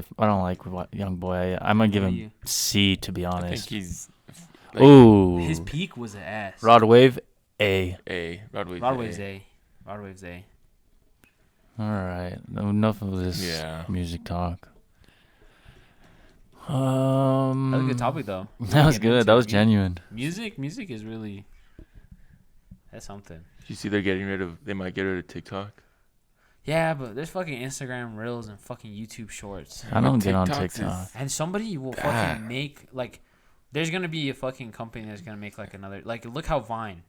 he I don't like Young Boy. I'm gonna give What him do you- C to be I think honest. he's like, Ooh. S? His peak was an S. Rod Wave A. A. Rodway's A. Rodwave's A. All right. Enough of this Yeah. music talk. That was a good topic though. That was Get good. into That was it. genuine. Music is really. That's something. You see, they might get rid of TikTok. Yeah, but there's fucking Instagram Reels and fucking YouTube Shorts. I don't get on TikTok's TikTok. And somebody will bad. fucking make like, there's gonna be a fucking company that's gonna make like another like. Look how Vine.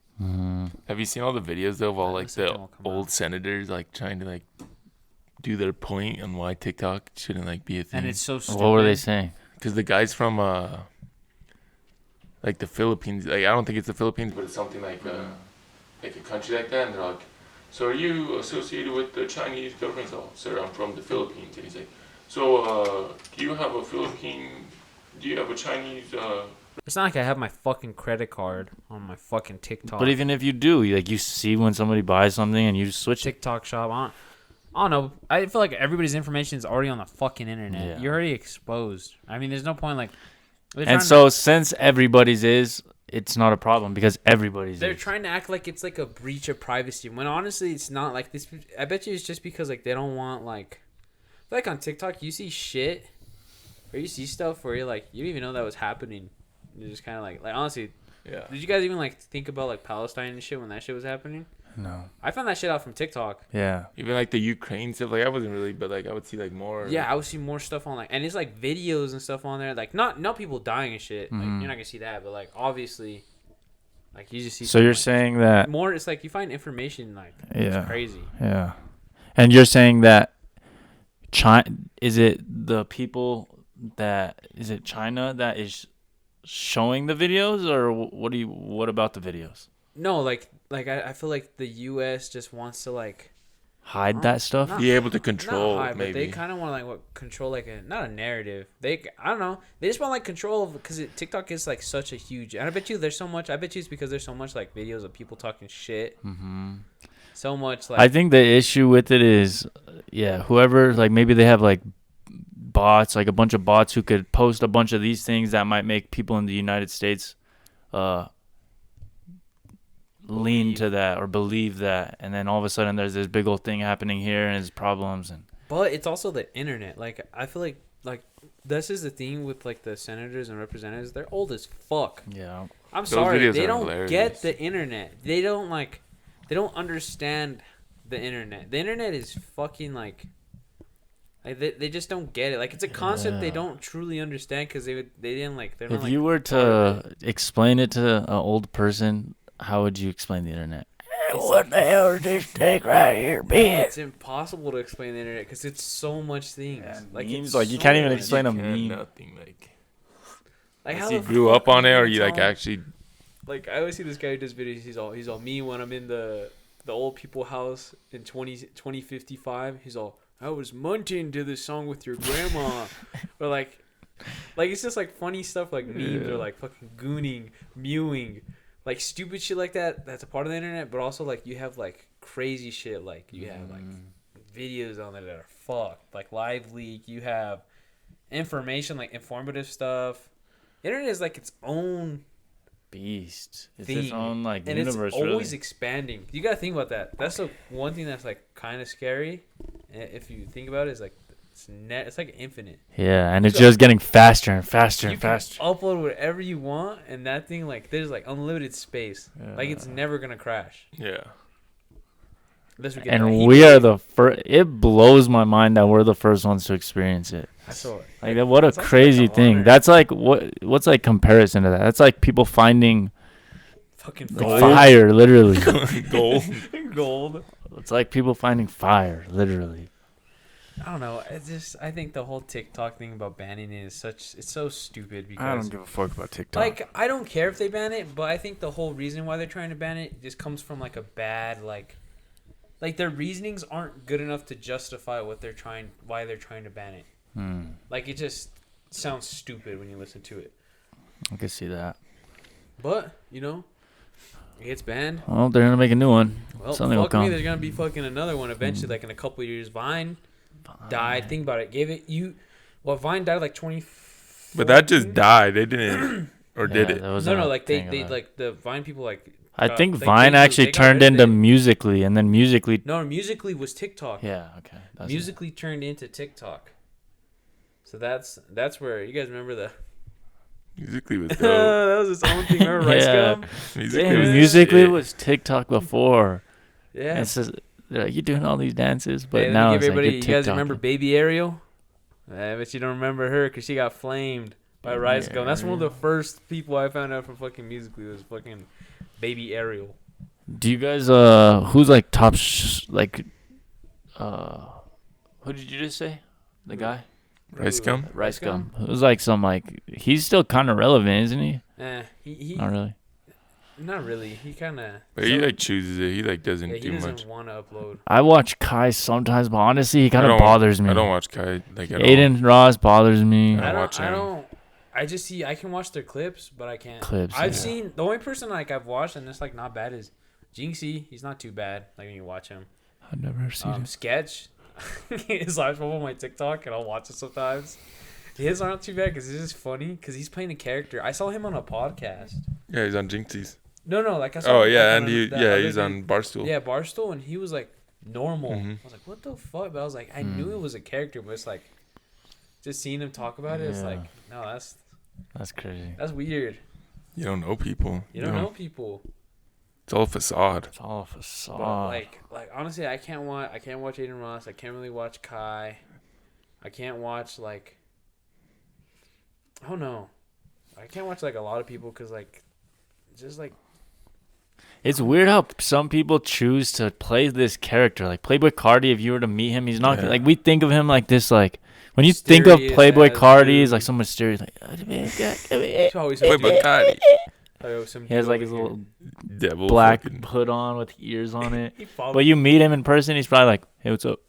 Have you seen all the videos though of all like Listen to the them come old out. senators like trying to like do their point on why TikTok shouldn't like be a thing? And it's so stupid. What were they saying? Because the guys from like the Philippines, like I don't think it's the Philippines, but it's something like a country like that, and they're like, so are you associated with the Chinese government? Oh, sir, I'm from the Philippines. And he's like, so do you have a Chinese? It's not like I have my fucking credit card on my fucking TikTok. But even if you do, like you see when somebody buys something and you just switch it. TikTok shop on. I don't know. I feel like everybody's information is already on the fucking internet. Yeah. You're already exposed. I mean, there's no point like. And so since everybody's is, it's not a problem because everybody's they're is. trying to act like it's like a breach of privacy when honestly it's not. Like this, I bet you it's just because like they don't want like. I feel like on TikTok you see shit, or you see stuff where you're like you didn't even know that was happening. You're just kind of like honestly. Yeah. Did you guys even like think about like Palestine and shit when that shit was happening? No. I found that shit out from TikTok. Yeah. Even like the Ukraine stuff, like I wasn't really, but like I would see like more. Yeah, I would see more stuff on like, and it's like videos and stuff on there. Like not people dying and shit. Like Mhm. you're not gonna see that, but like obviously, like you just see. So you're like, saying that more? It's like you find information like Yeah. it's crazy. Yeah. And you're saying that China is it the people that is it China that is showing the videos or what about the videos? No, like I feel like the U.S. just wants to like Hide that stuff? not- Be able to control, not hide, but they maybe. kind of want to like control like a not a narrative. I don't know. They just want like control because TikTok is like such a huge. And I bet you there's so much. I bet you it's because there's so much like videos of people talking shit. Mhm. So much like I think the issue with it is whoever like maybe they have like bots, like a bunch of bots who could post a bunch of these things that might make people in the United States lean Believe. to that or believe that, and then all of a sudden there's this big old thing happening here and it's problems and But it's also the internet. Like I feel like this is the thing with like the senators and representatives. They're old as fuck. yeah. I'm Those sorry, videos they are don't hilarious. get the internet. They don't understand the internet. The internet is fucking like they just don't get it. Like it's a concept they Yeah. don't truly understand because they didn't like. They're not, If like, you were part of it. to explain it to an old person, how would you explain the internet? It's What the hell is this thing right here, man? It's impossible to explain the internet because it's so much things. Like memes, it's like, you so can't even much. explain a You can't, meme. nothing like. Like Unless how you the grew fuck up on are it, or gonna you like tell- actually. Like I always see this guy who does videos. He's all me when I'm in the old people house in 2055. He's all I was munching to this song with your grandma, or like it's just like funny stuff like memes or like fucking gooning, mewing, like stupid shit like that. That's a part of the internet, but also like you have like crazy shit like you have like videos on there that are fucked, like live leak. You have information like informative stuff. Internet is like its own Beast. It's thing, its own like and universe, it's always really. expanding. You gotta think about that. That's the one thing that's like kind of scary. If you think about it, is like it's like infinite. Yeah, and it's So- just getting faster and faster You and can faster. upload whatever you want, and that thing like there's like unlimited space. Like it's Yeah. never gonna crash. Yeah. Unless we get that And heat we are wave. the first. It blows my mind that we're the first ones to experience it. I saw it. Like that, what a It's also, like, crazy the thing. honor. That's like what's like comparison to that? That's like people finding Fucking like, fire. fire, literally. Gold. Gold. It's like people finding fire, literally. I don't know. I think the whole TikTok thing about banning it is it's so stupid because I don't give a fuck about TikTok. like I don't care if they ban it, but I think the whole reason why they're trying to ban it just comes from like a bad like their reasonings aren't good enough to justify why they're trying to ban it. Like it just sounds stupid when you listen to it. I can see that. But you know, it gets banned. Well, they're gonna make a new one. Well, Something will fuck me, come. there's gonna be fucking another one eventually. Like in a couple of years, Vine died. Think about it. Vine died like 20. But that just died. They didn't, or did Yeah, it? that was No, a like thing they of that. like the Vine people like. I think they Vine got actually turned rid of into it. Musically, and then Musically. No, Musically was TikTok. Yeah, okay. That's it. Musically turned into TikTok. So that's where you guys remember the. Musically was dope. That was its own thing. Remember Rice Yeah. Gum? Musically Damn, was Musically shit. was TikTok before. Yeah. And it's just, they're like, you're doing all these dances, but Hey, let now me it's give like, everybody. you're You guys TikToking. remember Baby Ariel? I bet you don't remember her because she got flamed by Rice Gum. That's one of the first people I found out from fucking Musically was fucking Baby Ariel. Do you guys, who's like top, who did you just say? The guy? Rice Gum? Rice Gum. Who's like he's still kind of relevant, isn't he? He Not really. not really. He kind of. But he like chooses it. He like doesn't he do doesn't much. want to upload. I watch Kai sometimes, but honestly, he kind I of don't- bothers me. I don't watch Kai like at all. Aiden Ross bothers me. I don't watch I him. don't. I just see. I can watch their clips, but I can't. Clips, I've yeah. seen the only person like I've watched and it's like not bad is Jinxie. He's not too bad. Like when you watch him. I've never seen him. Sketch. his lives on my TikTok, and I'll watch it sometimes. His aren't too bad because it's just funny because he's playing a character. I saw him on a podcast. Yeah, he's on Jinxies. No, like I saw. Oh him, yeah, like, and he's on Barstool. Yeah, Barstool, and he was like normal. Mhm. I was like, what the fuck? But I was like, I knew it was a character, but it's like, just seeing him talk about it, it's Yeah. like, no, That's crazy. that's weird. You don't know people. You don't know people. It's all a facade. It's all a But facade. like honestly, I can't watch Aiden Ross. I can't really watch Kai. I can't watch like, I don't know. I can't watch like a lot of people because like, just like. It's weird how some people choose to play this character. Like Playboy Cardi, if you were to meet him, he's not like we think of him like this. Like when you think of Mysterious Playboy ass Cardi, dude. he's like so mysterious. Like It's always Playboy Cardi. he has like his little Devil. black fucking- hood on with ears on it. He follows. But you meet him in person, he's probably like, "Hey, what's up?"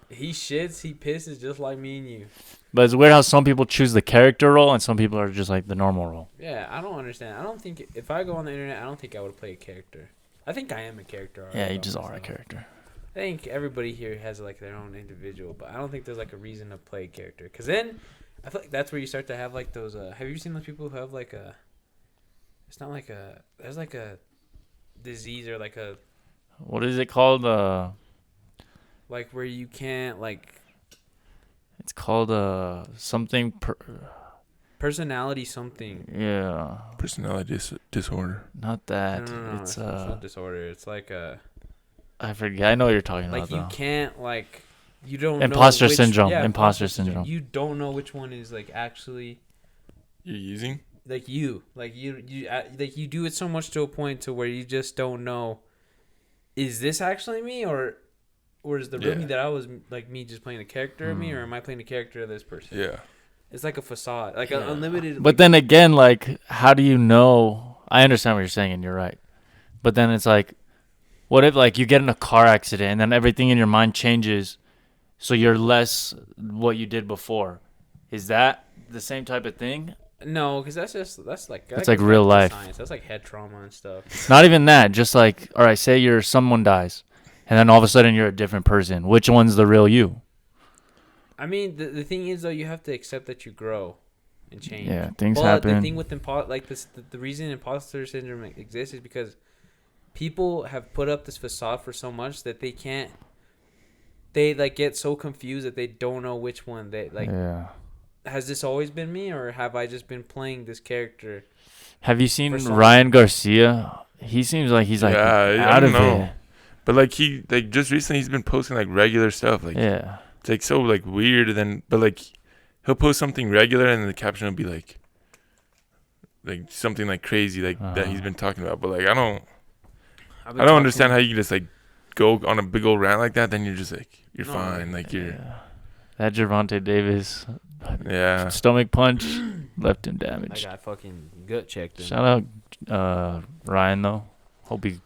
He shits, he pisses just like me and you. But it's weird how some people choose the character role and some people are just like the normal role. Yeah, I don't understand. I don't think if I go on the internet, I don't think I would play a character. I think I am a character. already Yeah, you about just are a myself. character. I think everybody here has like their own individual, but I don't think there's like a reason to play a character. Cause then I feel like that's where you start to have like those. Have you seen those people who have like a? It's not like a. There's like a disease or like a What is it called? like where you can't like It's called something. personality something. Yeah, Personality disorder. not that. No, It's it's not disorder. It's like a. I forget. I know what you're talking Like about you though. can't like you don't Imposter know which, syndrome. Yeah, Imposter syndrome. You don't know which one is like actually You're using? like you like you do it so much to a point to where you just don't know, is this actually me or is the real Yeah. me that I was like me just playing a character of me, or am I playing a character of this person? Yeah. It's like a facade, like an unlimited. But then again, like, how do you know? I understand what you're saying, and you're right. But then it's like, what if like you get in a car accident and then everything in your mind changes, so you're less what you did before? Is that the same type of thing? no, because that's like It's like real life. Science. That's like head trauma and stuff. Not even that. Just like, all right, say someone dies, and then all of a sudden you're a different person. Which one's the real you? I mean, the thing is though, you have to accept that you grow and change. Yeah, things But happen. the thing with the reason imposter syndrome exists is because people have put up this facade for so much that they can't. They like get so confused that they don't know which one they like. Yeah. Has this always been me, or have I just been playing this character? Have you seen For some- Ryan Garcia? He seems like he's like Yeah, I out don't of know. it. But like just recently he's been posting like regular stuff. Like Yeah. it's like so like weird, and then but like he'll post something regular and then the caption will be like something like crazy like that he's been talking about. But like I don't understand how you can just like go on a big old rant like that, then you're just like you're No, fine. Like you're Yeah. That Gervonta Davis yeah. stomach punch left him I damaged. got fucking gut checked. Shout out Ryan though. Hope he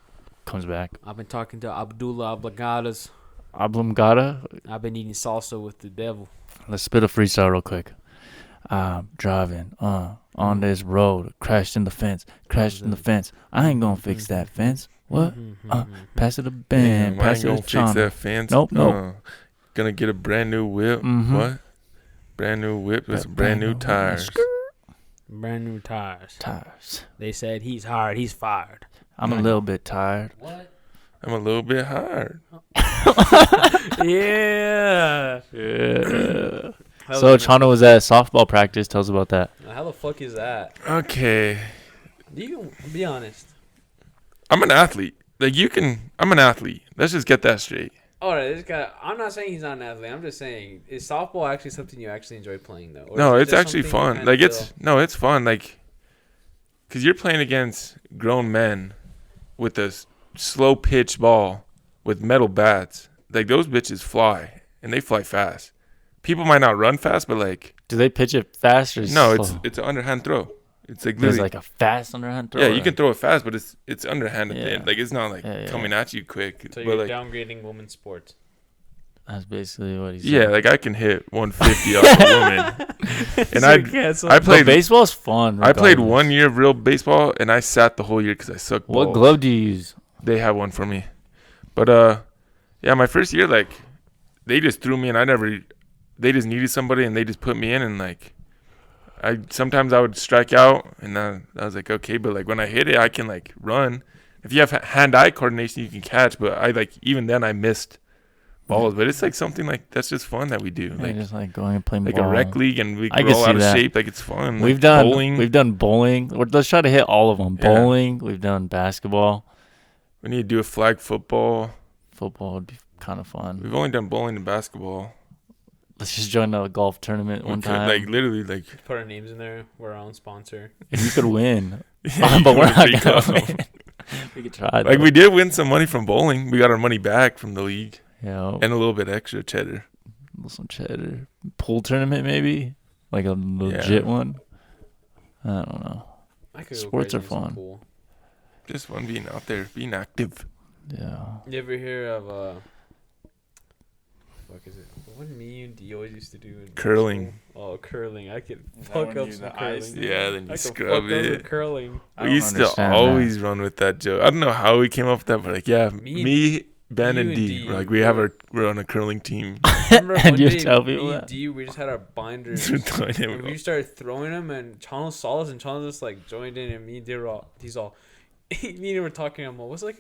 comes back. I've been talking to Abdullah Obligadas. Oblongata. I've been eating salsa with the devil. Let's spit a freestyle real quick. I'm driving on this road, crashed in the fence, I ain't gonna fix that fence. What? Pass it a band, Damn, I pass ain't it a gonna fix chana. that fence. Nope, nope. Gonna get a brand new whip. Mhm. What? Brand new whip with some brand new tires. Brand new tires. Tires. They said he's hard, he's fired. I'm a little bit tired. What? I'm a little bit hard. Yeah. Yeah. So Chana was at softball practice. Tell us about that. How the fuck is that? Okay. You be honest. I'm an athlete. I'm an athlete. Let's just get that straight. All right, this guy. I'm not saying he's not an athlete. I'm just saying, is softball actually something you actually enjoy playing though? Or No, is it it's just actually something you fun. kinda Like feel- it's fun. Like, cause you're playing against grown men with a slow pitch ball with metal bats. Like those bitches fly and they fly fast. People might not run fast, but like Do they pitch it fast or no, slow? it's an underhand throw. It's like It's literally, like a fast underhand throw. yeah, you can throw it fast, but it's underhand. Yeah. Like it's not like Yeah, yeah. coming at you quick. So but you're like downgrading women's sports. That's basically what he said. yeah, like I can hit 150 off a woman. And I But played baseball's fun. I played regardless. 1 year of real baseball and I sat the whole year because I sucked What balls. glove do you use? They have one for me. But yeah, my first year, like they just threw me in. They just needed somebody and they just put me in, and like sometimes I would strike out, and I was like, okay, but like when I hit it, I can like run. If you have hand-eye coordination, you can catch, but I like even then I missed balls. But it's like something like that's just fun that we do, Yeah, like just like going and playing like ball. a rec league, and we I can grow see out of that. shape. Like it's fun. We've Like done bowling. We've done bowling. Let's try to hit all of them. Yeah. Bowling. We've done basketball. We need to do a flag football. Football would be kind of fun. We've only done bowling and basketball. Let's just join a golf tournament one time. Like literally, like Put our names in there. We're our own sponsor. If you could win, yeah, but we're not pretty gonna close. win. We could try. Like though. we did win some money from bowling. We got our money back from the league Yeah, and a little bit extra cheddar. some cheddar. Pool tournament maybe, like a legit one. I don't know. I could go Sports crazy are in some fun. pool. Just fun being out there, being active. Yeah. You ever hear of fuck is it? What me and D always used to do in middle Curling. school? Oh, curling! I could that fuck when up you some the curling. ice- yeah, then you I could scrub fuck up it. with curling. I We don't used to understand always run with that joke. I don't know how we came up with that, but like, yeah, me, Ben, you and and D, D, we're like we're on a curling team. Remember And one you day, tell people me that? and D, we just had our binders. We're doing it. And we started throwing them, and Channel saw us, and Channel just like joined in, and me and D were all, he's all, me and him were talking. I'm all, what's like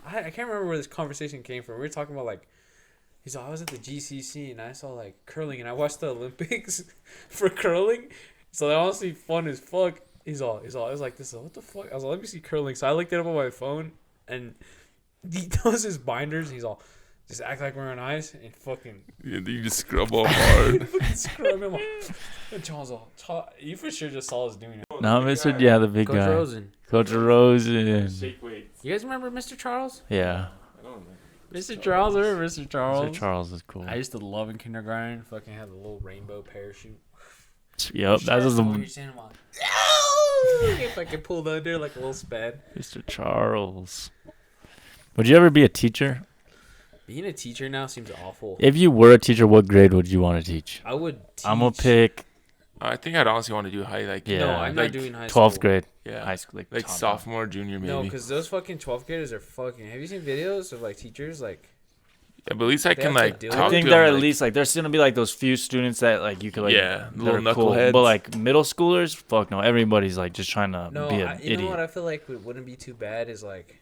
I can't remember where this conversation came from. We were talking about like, he's all, I was at the GCC and I saw like curling, and I watched the Olympics for curling, so that honestly fun as fuck. He's all, I was like, this is what the fuck. I was like, let me see curling. So I looked it up on my phone, and he does his binders. He's all, just act like we're on ice and fucking. Yeah, you just scrub off hard. Fucking scrub him off. And Charles, you for sure just saw us doing it. No, Mr. Yeah, the big Coach guy. Rosen. Coach Rosen. Shake weights. You guys remember Mr. Charles? Yeah. I don't know. Mr. Charles or Mr. Charles? Mr. Charles is cool. I used to love in kindergarten. Fucking had the little rainbow parachute. Yep, that was the You're one. saying, I'm like, if I could pull under like a little spad. Mr. Charles. Would you ever be a teacher? Being a teacher now seems awful. If you were a teacher, what grade would you want to teach? I would teach. I'm gonna pick I think I'd honestly want to do high, like Yeah. No, I'm like, not doing high school. 12th grade, yeah, high school, like top sophomore, junior, maybe. No, because those fucking 12th graders are fucking. Have you seen videos of like teachers like? yeah, but at least I They can have to like do talk it. I think to they're them, at like, least like there's gonna be like those few students that like you could like yeah, little they're cool. knuckleheads. But like middle schoolers, fuck no, everybody's like just trying to No, be an you know idiot. what I feel like wouldn't be too bad is like,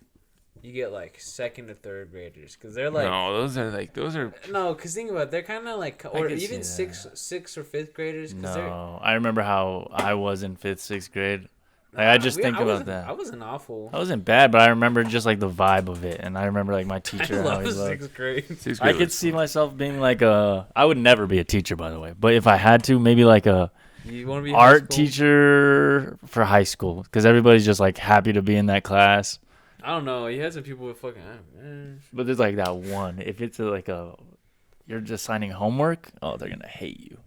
you get like second to third graders because they're like. no, those are No, because think about it, they're kind of like, or can even see sixth or fifth graders. Cause No, I remember how I was in 5th, 6th grade. Like I just think about that. I wasn't awful. I wasn't bad, but I remember just like the vibe of it, and I remember like my I teacher. how love he was. sixth grade. sixth I grade could was see fun. myself being like a. I would never be a teacher, by the way. But if I had to, maybe like a You want to be art teacher for high school, because everybody's just like happy to be in that class. I don't know. You had some people with fucking. But there's like that one. If it's like a, you're just signing homework. Oh, they're gonna hate you.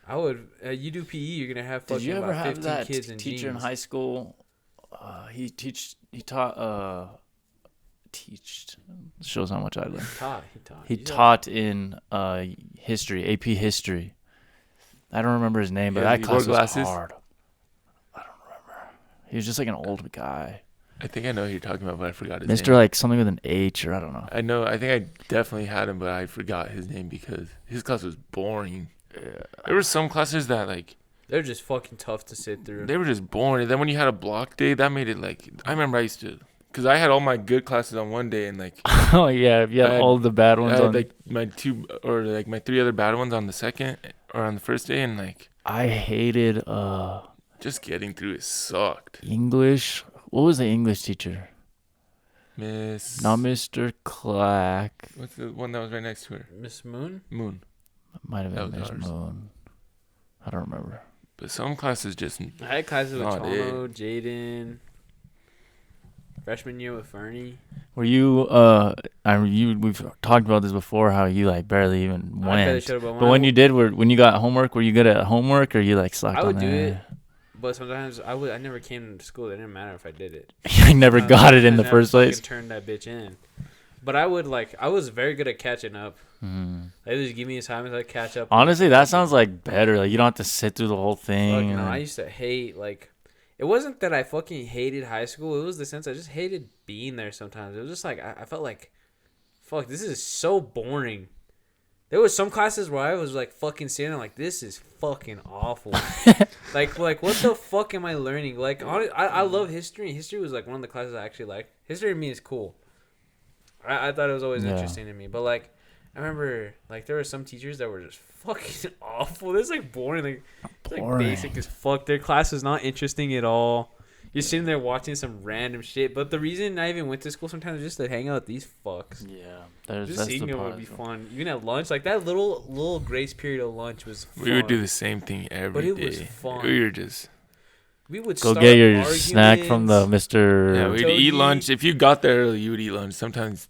I would. You do PE, you're gonna have fucking Did you ever about have 15 that kids in teacher in jeans. high school? He taught. Shows how much I learned. He You taught in history, AP history. I don't remember his name, but Yeah, that he class wore was glasses? hard. I don't remember. He was just like an old guy. I think I know who you're talking about, but I forgot his Mr. name. like something with an H or I don't know. I know. I think I definitely had him, but I forgot his name because his class was boring. There were some classes that like They're just fucking tough to sit through. they were just boring. And then when you had a block day, that made it like I remember I used to because I had all my good classes on one day and like Oh yeah, if you had I had- all the bad I ones had on. like my two or like my three other bad ones on the second or on the first day, and like I hated just getting through it sucked. English. What was the English teacher? Miss Not Mr. Clack. what's the one that was right next to her? Miss Moon. Moon. Might have been That was Miss ours. Moon. I don't remember. But some classes just I had classes with Not it. Chano, Jaden. Freshman year with Fernie. Were you we've talked about this before how you like barely even I barely went. showed up, But when you did, when you got homework, were you good at homework or you like slacked I on would do that? it, but sometimes I never came to school. It didn't matter if I did it. I never got it in I the never first place. fucking turned that bitch in. But I was very good at catching up. Mhm. They just give me assignments, I catch up. Honestly, that sounds like better. Like you don't have to sit through the whole thing. Fuck, and no, I then- used to hate like. It wasn't that I fucking hated high school. It was the sense I just hated being there sometimes. It was just like I felt like, fuck, this is so boring. There was some classes where I was like fucking sitting there like, this is fucking awful. like what the fuck am I learning? Like I love history, and history was like one of the classes I actually liked. History to me is cool. I thought it was always interesting to me, but like I remember like there were some teachers that were just fucking awful. This is like boring, like basic as fuck. Their class was not interesting at all. You're sitting there watching some random shit. But the reason I even went to school sometimes was just to hang out with these fucks. Yeah, just seeing them would be fun. Even at lunch, like that little grace period of lunch was fun. We would do the same thing every day. But it was fun. We would go start get your arguments. snack from the Mr. Yeah, we'd Toady. eat lunch. If you got there early, you would eat lunch. Sometimes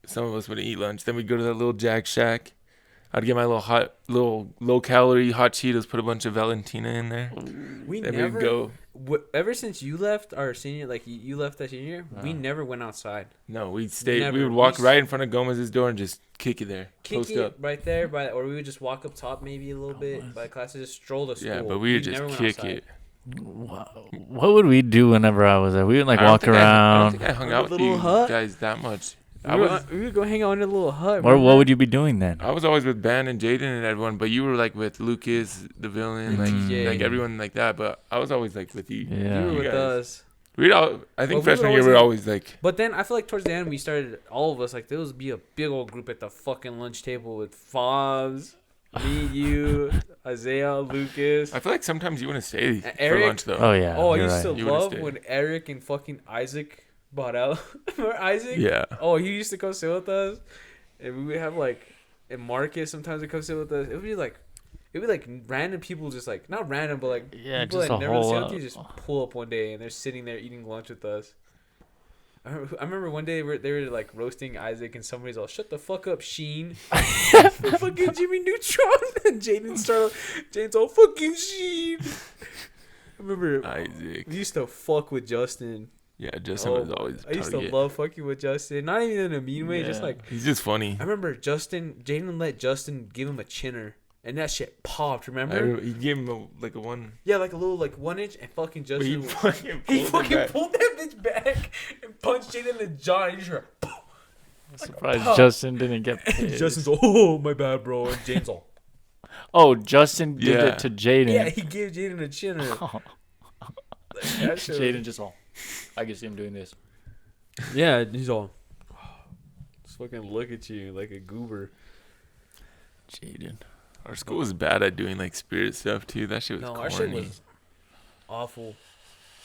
some of us would eat lunch. Then we'd go to that little Jack Shack. I'd get my little low-calorie hot Cheetos, put a bunch of Valentina in there. We then never we'd go. Ever since you left our senior, like you left that senior year, we never went outside. No, we'd stay. Never. We would walk right in front of Gomez's door and just kick it there. Kick Post it up. right there, or we would just walk up top maybe a little bit by class and just stroll to school. Yeah, but we would just never went kick outside. it. What would we do whenever I was there? We would like walk I around. don't think I hung out with little you hut? guys that much. We would go hang out in a little hut. Or what would you be doing then? I was always with Ben and Jaden and everyone, but you were like with Lucas, the villain, like everyone like that. But I was always like with you. Yeah. You were You with guys. us. I think Well, we would freshman year always we were have- always like. But then I feel like towards the end we started, all of us, like there would be a big old group at the fucking lunch table with Fobs, me, you, Isaiah, Lucas. I feel like sometimes you want to stay for Eric? lunch though. Oh yeah. Oh, I you're used right. to You would've love stayed. when Eric and fucking Isaac bought out. Remember Isaac? Yeah. Oh, he used to come sit with us, and we would have like, and Marcus sometimes would come sit with us. It would be like random people, just like not random, but like Yeah, people just that a never whole sit with you just pull up one day and they're sitting there eating lunch with us. I remember one day they were like roasting Isaac and somebody's all, "Shut the fuck up, Sheen." Fucking Jimmy Neutron and Jaden's all, "Fucking Sheen." I remember Isaac. we used to fuck with Justin. Yeah, Justin was always I used to target. love fucking with Justin. Not even in a mean way, just Yeah. like He's just funny. I remember Jaden let Justin give him a chinner, and that shit popped. Remember? He gave him a one. Yeah, like a little 1 inch, and fucking But he Justin. fucking He pulled fucking it back. pulled that bitch back and punched Jaden in the jaw. And he just heard, I'm surprised Justin didn't get pissed. Justin's all, "Oh, my bad, bro." And Jaden's all, Oh, Justin did Yeah. it to Jaden. "Yeah, he gave Jaden a chinner." Oh. Like, that shit was- Jaden just all. I can see him doing this. Yeah, he's all. Just fucking look at you like a goober. Jaden. Our school was bad at doing like spirit stuff too. That shit was No, corny. our shit was awful.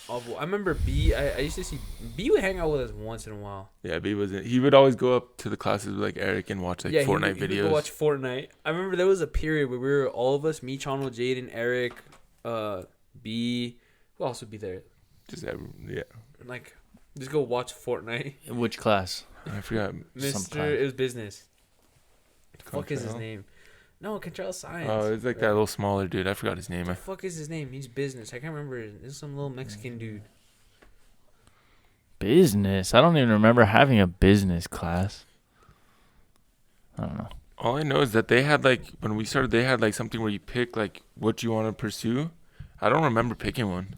Awful. I remember I used to see B would hang out with us once in a while. Yeah, B wasn't. He would always go up to the classes with like Eric and watch like Fortnite he would videos. go watch Fortnite. I remember there was a period where we were all of us, me, Chano, Jaden, Eric, B. Who else would be there? Yeah, Like, just go watch Fortnite. In which class? I forgot. Mr. It was business. The fuck is his Contrell? name? No, Control Science. Oh, it's like that little smaller dude. I forgot his name. What the fuck is his name? He's business. I can't remember. It's some little Mexican dude. Business. I don't even remember having a business class. I don't know. All I know is that they had like when we started, they had like something where you pick like what you want to pursue. I don't remember picking one.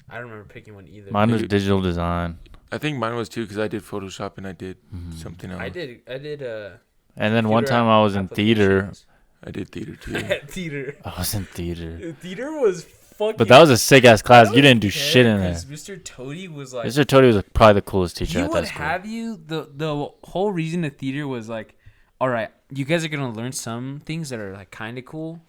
I don't remember picking one either. Mine was Dude. digital design. I think mine was too because I did Photoshop and I did something else. I did. And then one Theater time I was in theater. applications. I did theater too. Theater. I was in theater. Theater was fucking. But that was a sick ass class. You didn't do That was shit in there. because Mr. Toady was like. Mr. Toady was probably the coolest teacher He at would that school. have you. The whole reason of theater was like, all right, you guys are gonna learn some things that are like kind of cool,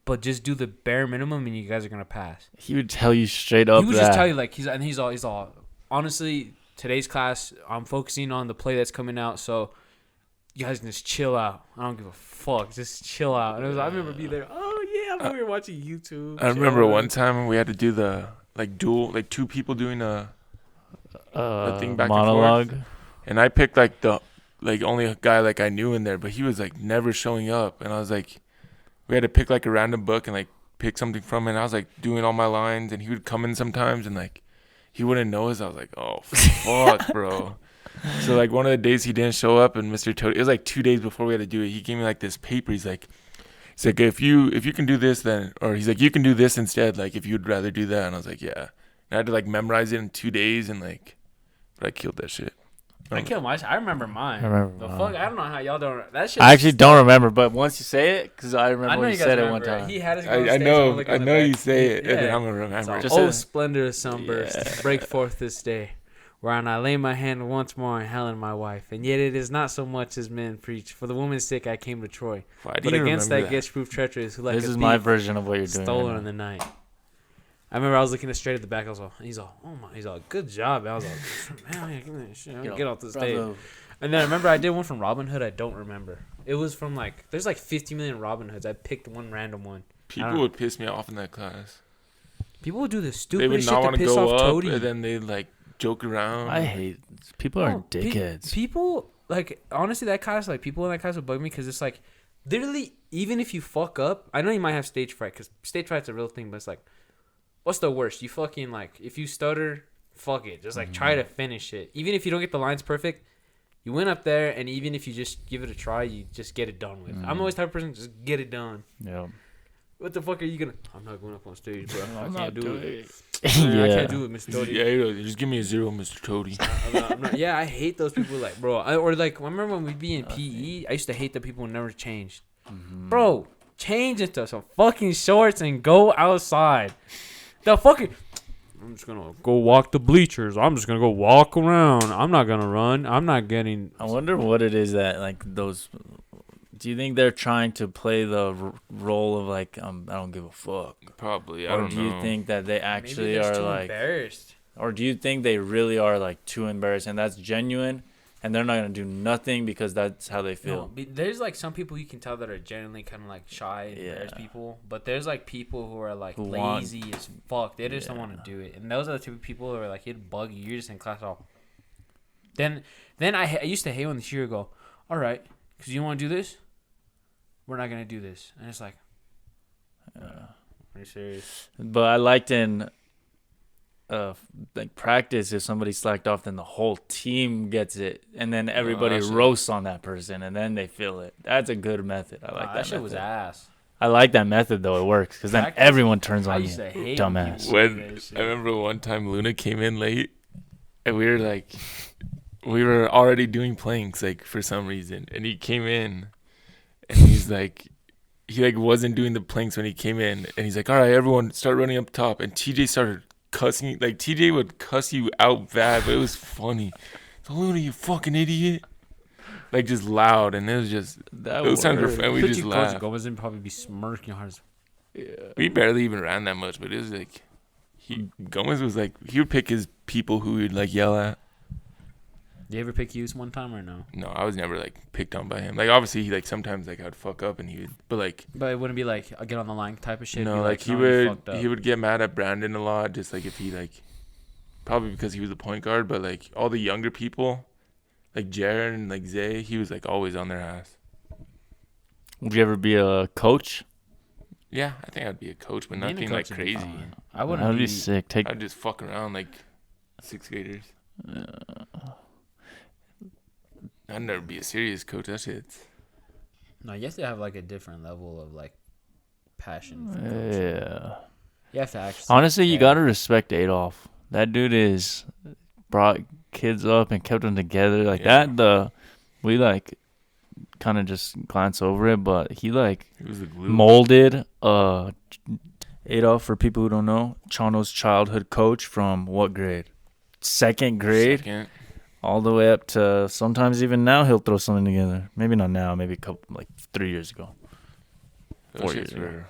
but just do the bare minimum and you guys are gonna pass. He would tell you straight up He would that. just tell you like he's all honestly, today's class I'm focusing on the play that's coming out, so you guys can just chill out. I don't give a fuck, just chill out. And I remember being there. Oh yeah, I'm over here watching YouTube. I remember chilling. one time we had to do the like dual, like two people doing a thing back and monologue. forth. And I picked like the only a guy like I knew in there, but he was like never showing up. And I was like, we had to pick like a random book and like pick something from it. And I was like doing all my lines, and he would come in sometimes and like he wouldn't know us. I was like, oh fuck, bro. So like one of the days he didn't show up, and Mr. Toady, it was like 2 days before we had to do it. He gave me like this paper. He's like, if you can do this, then, or he's like, you can do this instead. Like if you'd rather do that. And I was like, yeah. And I had to like memorize it in 2 days, and like, but I killed that shit. I killed my. I remember mine. I remember The mine. fuck. I don't know how y'all don't. That shit. I actually don't remember, but once you say it, because I remember I know when you you guys said it remember. one time. He had his. I know you say it, and then I'm gonna remember. Just Oh, say- splendor sunburst, Yeah. break forth this day, whereon I lay my hand once more on Helen, my wife. And yet it is not so much as men preach. For the woman's sake I came to Troy. Why do But you against that remember gets proved treacherous, who like This a is my thief version of what you're doing. stole her right in now. the night. I remember I was looking straight at the back. I was all, he's all, oh my, he's all, good job. And I was like, man, give me that shit. Get off the stage. Bravo. And then I remember I did one from Robin Hood. I don't remember. It was from like, there's like 50 million Robin Hoods. I picked one random one. People would piss me off in that class. People would do the They stupidest would shit not to want to piss go off up, Toady. and then they like joke around. I hate people are Oh, dickheads. People, like, honestly, that class, like, people in that class would bug me because it's like, literally, even if you fuck up, I know you might have stage fright because stage fright's a real thing, but it's like, what's the worst? You fucking, like, if you stutter, fuck it. Just, like, try to finish it. Even if you don't get the lines perfect, you went up there, and even if you just give it a try, you just get it done with. I'm always the type of person, just get it done. Yeah. What the fuck are you gonna? I'm not going up on stage, bro. I I'm can't not do doing it. it. Man, I Yeah. can't do it, Mr. Toady. Yeah, you know, just give me a 0, Mr. Toady. I'm not- yeah, I hate those people. Like, bro, or like, remember when we'd be in PE? I used to hate the people who never changed. Bro, change into some fucking shorts and go outside. The fucking. I'm just gonna go walk the bleachers. I'm just gonna go walk around. I'm not gonna run. I'm not getting. I wonder what it is that like those. Do you think they're trying to play the role of like I don't give a fuck, Probably. I or don't do know. you think that they actually Maybe they're are too like, embarrassed. or do you think they really are like too embarrassed and that's genuine, and they're not gonna do nothing because that's how they No, feel? there's like some people you can tell that are genuinely kind of like shy and embarrassed Yeah. people, but there's like people who are like Who want- lazy as fuck. They just don't Yeah. want to do it, and those are the type of people who are like it'd bug you. You're just in class all. Then I used to hate when the teacher would go, all right, because you want to do this, we're not gonna do this, and it's like, are you serious? But I liked in like practice, if somebody slacked off, then the whole team gets it, and then everybody that's it. roasts on that person, and then they feel it. That's a good method. I like Nah, that shit method. was ass. I like that method though. It works because then Practice? everyone turns I on you. used to hate Dumbass. when people When do that shit. I remember one time Luna came in late, and we were already doing planks like for some reason, and he came in, and he's like, he like wasn't doing the planks when he came in, and he's like, all right, everyone start running up top, and TJ started cussing, like TJ would cuss you out bad, but it was funny. So Luna, you fucking idiot, like just loud, and it was just That those times were worked. fun. We Put just you, Coach laughed. Gomez would probably be smirking hard as. We barely even ran that much, but it was like Gomez was like he would pick his people who he'd like yell at. Did you ever pick Hughes one time or no? No, I was never like picked on by him. Like obviously he like sometimes like I'd fuck up and he would, but like But it wouldn't be like a get on the line type of shit. It'd no, be like he "No, you would fucked up." he would get mad at Brandon a lot, just like if he like probably because he was the point guard, but like all the younger people, like Jared and like Zay, he was like always on their ass. Would you ever be a coach? Yeah, I think I'd be a coach, but Being a nothing coach like would be crazy. fun. I wouldn't That'd be. be sick. Take I'd just fuck around like 6th graders. I'd never be a serious coach. That shit's No, you have to have like a different level of like passion. For coaching. yeah. You have to actually. Honestly, you care. gotta respect Adolf. That dude is brought kids up and kept them together like Yeah. that. We like kind of just glance over it, but he like he was the glue. molded Adolf, for people who don't know, Chano's childhood coach from what grade? 2nd grade, Second. all the way up to sometimes even now he'll throw something together. Maybe not now, maybe a couple like 3 years ago. Those 4 shits years ago. were-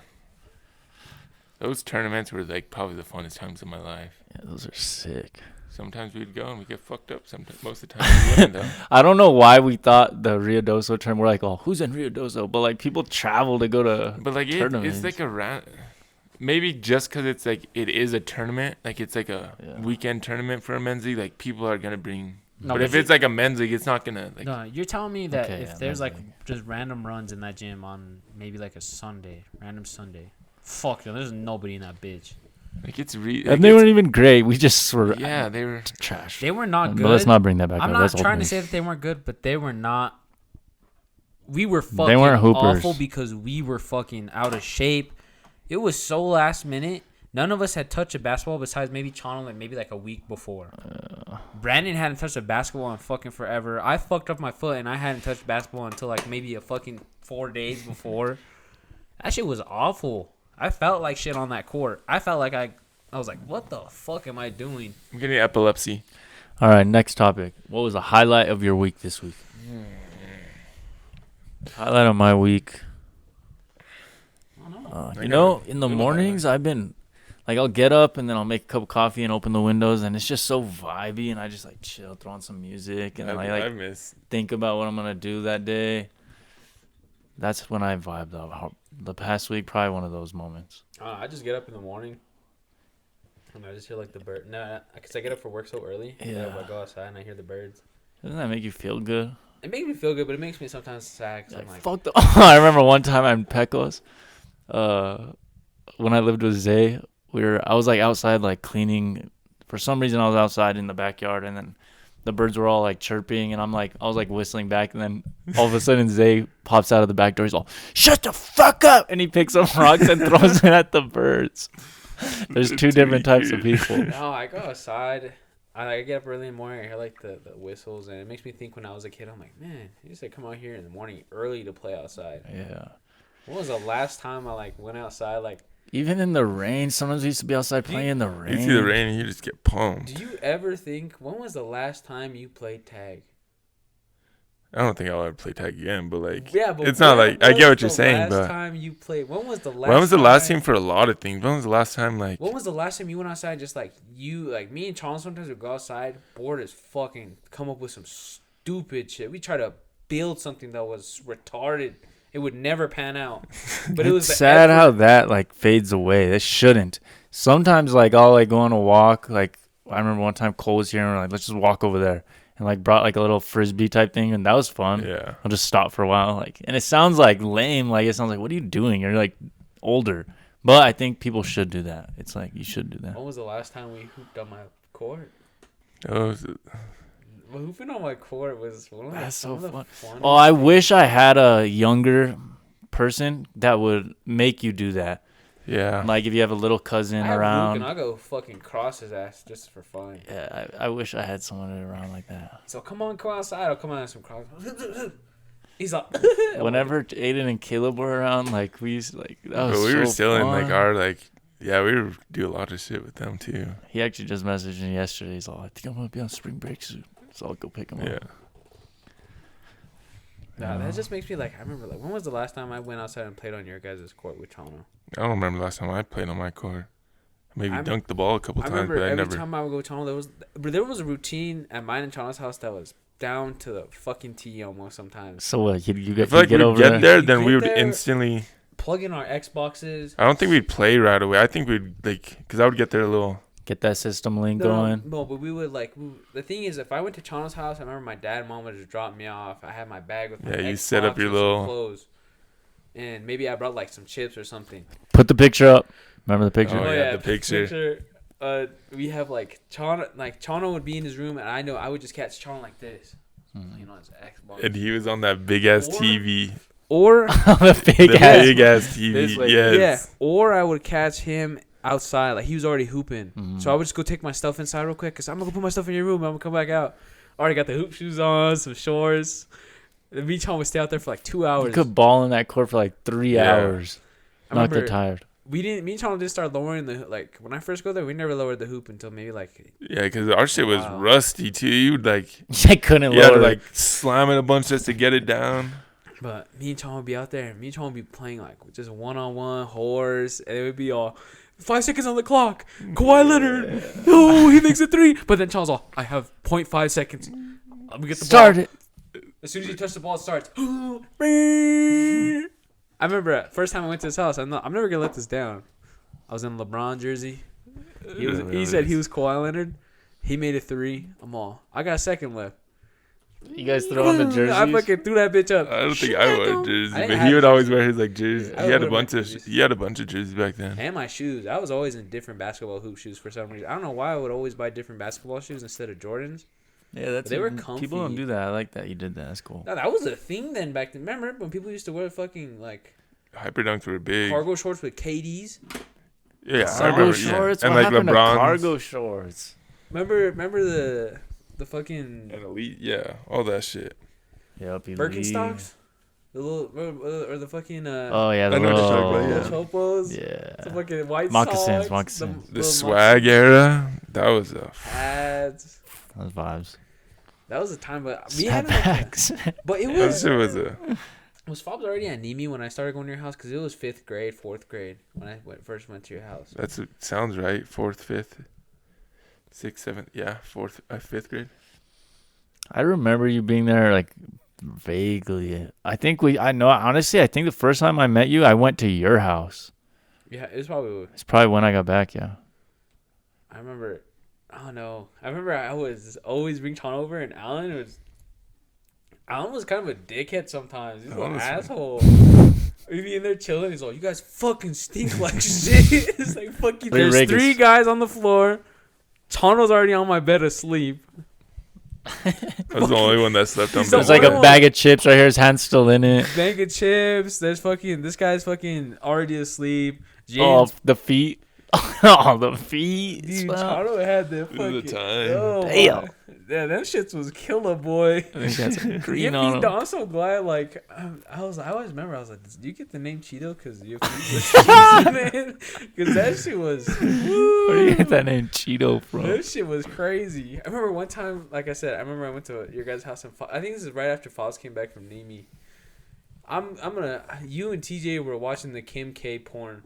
Those tournaments were like probably the funnest times of my life. Yeah, those are sick. Sometimes we'd go and we get fucked up. Sometimes, most of the time we wouldn't though. I don't know why we thought the Rio Doso term. We're like, oh, who's in Rio Doso? But like people travel to go to. But like Tournaments. it's like maybe just because it's like it is a tournament, like it's like a Yeah. weekend tournament for a men's league. Like people are gonna bring. No, but if it's like a men's league, it's not gonna like. No, you're telling me that Okay, if yeah, there's that's like just random runs in that gym on maybe like a Sunday, random Sunday, fuck no, there's nobody in that bitch. Like it's like And they weren't even great. We just were Yeah, they were. trash. They were not good. But let's not bring that back I'm up. not That's old trying to news. say that they weren't good, but they were not. We were fucking They weren't hoopers. awful because we were fucking out of shape. It was so last minute. None of us had touched a basketball besides maybe Channel, like maybe like a week before. Brandon hadn't touched a basketball in fucking forever. I fucked up my foot and I hadn't touched basketball until like maybe a fucking 4 days before. That shit was awful. I felt like shit on that court. I felt like I was like, what the fuck am I doing? I'm getting epilepsy. All right, next topic. What was the highlight of your week this week? Highlight of my week. In the mornings, I've been, like, I'll get up and then I'll make a cup of coffee and open the windows, and it's just so vibey, and I just, like, chill, throw on some music, and I think about what I'm going to do that day. That's when I vibed up. The past week, probably one of those moments. I just get up in the morning and I just hear, like, the bird. No, because I get up for work so early. Yeah. I go outside and I hear the birds. Doesn't that make you feel good? It makes me feel good, but it makes me sometimes sad. Cause Like, I'm like, fuck the. I remember one time I'm Pecos. When I lived with Zay, I was like outside like cleaning. For some reason, I was outside in the backyard, and then the birds were all like chirping, and I was like whistling back, and then all of a sudden Zay pops out of the back door. He's all, "Shut the fuck up!" and he picks up rocks and throws it at the birds. There's two different types of people. no, I go outside. I get up early in the morning. I hear like the whistles, and it makes me think when I was a kid. I'm like, man, I used to come out here in the morning early to play outside. Yeah. When was the last time I like went outside? Like, Even in the rain, sometimes we used to be outside playing in the rain. You see the rain and you just get pumped. do you ever think when was the last time you played tag? I don't think I'll ever play tag again, but like, Yeah, but it's not like I get what you're saying, Last but time you played, when was the last? when was the last time time for a lot of things? When was the last time like? When was the last time you went outside? Just like you, like me and Charles sometimes would go outside, bored as fucking, come up with some stupid shit. We try to build something that was retarded. It would never pan out. But it was It's sad how that like fades away. It shouldn't. Sometimes like I'll like go on a walk. Like I remember one time Cole was here and we're like, let's just walk over there, and like brought like a little frisbee type thing, and that was fun. Yeah. I'll just stop for a while, like, and it sounds like lame. Like it sounds like, what are you doing? You're like older, but I think people should do that. It's like you should do that. When was the last time we hooped on my court? Well, hooping on my court was one of the, That's so one of the fun. funnest Oh, I things. wish I had a younger person that would make you do that. Yeah. Like if you have a little cousin I have Luke around. and I'll go fucking cross his ass just for fun. Yeah, I wish I had someone around like that. So come on outside. I'll come out and some cross. He's like, Whenever Aiden and Caleb were around, like we used to, like that was But we were so still in like fun. our like, yeah, we would do a lot of shit with them too. He actually just messaged me yesterday. He's all, I think I'm gonna be on spring break soon, so I'll go pick him Yeah. up. nah, that just makes me like. I remember like when was the last time I went outside and played on your guys' court with Tono? I don't remember the last time I played on my court. Maybe I'm- dunked the ball a couple I times, remember but I every never. time I would go to Tono, there was a routine at mine and Tono's house that was down to the fucking T almost sometimes. So what? You I get feel like get we'd over get there? there, You then we get would there- instantly. Plug in our Xboxes. I don't think we'd play right away. I think we'd like, cause I would get there a little. Get that system link going. No, but we would like. The thing is, if I went to Chana's house, I remember my dad and mom would just drop me off. I had my bag with my Yeah, you Xbox set up your and some little- clothes, and maybe I brought like some chips or something. Put the picture up. Remember the picture? Oh, yeah, the picture. We have like Chana would be in his room, and I would just catch Chana like this, playing on his Xbox. And he was on that big ass Or- TV. Or the The big ass. big ass TV. This way. Yes. yeah, or I would catch him outside, like he was already hooping. So I would just go take my stuff inside real quick, cause I'm gonna go put my stuff in your room. I'm gonna come back out. Already got the hoop shoes on, some shorts. The beach home would stay out there for like 2 hours. You could ball in that court for like 3 Yeah. hours. I Not remember get tired. me and Chana didn't start lowering the like when I first go there. We never lowered the hoop until maybe like Yeah, because our shit was Wow. rusty too. You'd like, I couldn't you had to lower like slam it a bunch just to get it down. But me and Chon would be out there, and me and Chon would be playing like just one-on-one horse, and it would be all 5 seconds on the clock. Kawhi Leonard, oh, he makes a 3. But then Chon's all, I have 0.5 seconds. Let me get the Start ball. it. As soon as you touch the ball, it starts. I remember first time I went to his house. I'm never gonna let this down. I was in a LeBron jersey. He said he was Kawhi Leonard. He made a 3. I'm all. I got a second left. You guys throw on the jerseys? I fucking threw that bitch up. I don't think I wore a jersey, I didn't but have he would a always jersey. wear his like jersey. I He had a would wear bunch my of jerseys. jerseys back then. And my shoes. I was always in different basketball hoop shoes for some reason. I don't know why I would always buy different basketball shoes instead of Jordans. Yeah, that's They were People don't comfy. do that. I like that you did that. That's cool. No, that was a thing then back then. Remember when people used to wear fucking like Hyper dunks were big. cargo shorts with KDs? Yeah, I Cargo remember. shorts. Yeah. And What like happened to LeBron. cargo shorts? Remember the The fucking And Elite, yeah, all that shit. Yep. Birkenstocks. The little or the fucking Oh yeah, I the know what you're little talking about, little chopos. The yeah. fucking white Moccasins, socks. moccasins. The swag era, that was a Hats. Those vibes. That was a time, but we had like Snapbacks. but it that was shit was a was Fobs already at Nimi when I started going to your house because it was 5th grade, 4th grade when I first went to your house. that's it sounds right. 4th, 5th, 6th, 7th, yeah, 4th, 5th grade. I remember you being there like vaguely. I know honestly. I think the first time I met you, I went to your house. Yeah, it was probably. It's probably when I got back. Yeah. I remember. Oh no! I remember I was always bring Ton over, and Alan was kind of a dickhead sometimes. He's an asshole. We'd be in there chilling. He's like, "You guys fucking stink like shit." It's like fucking. There's Riggers. 3 guys on the floor. Ton was already on my bed asleep. I was the only one that slept on He's the bed. It's like a bag of chips right here. His hand's still in it. Bag of chips. There's fucking. This guy's fucking already asleep. James. Oh, the feet. Oh, the feet. Dude, Well, Chano had the was fucking. a time. Oh, Damn. my. Yeah, them shits was killer, boay. I think that's Yeah, green on Pete, him. I'm so glad. Like, I always remember. I was like, "Do you get the name Cheeto because you have man?" Because that shit was. Where do you get that name Cheeto from? That shit was crazy. I remember one time, like I said, I remember I went to your guys' house and I think this is right after Foz came back from Nimi. You and TJ were watching the Kim K porn.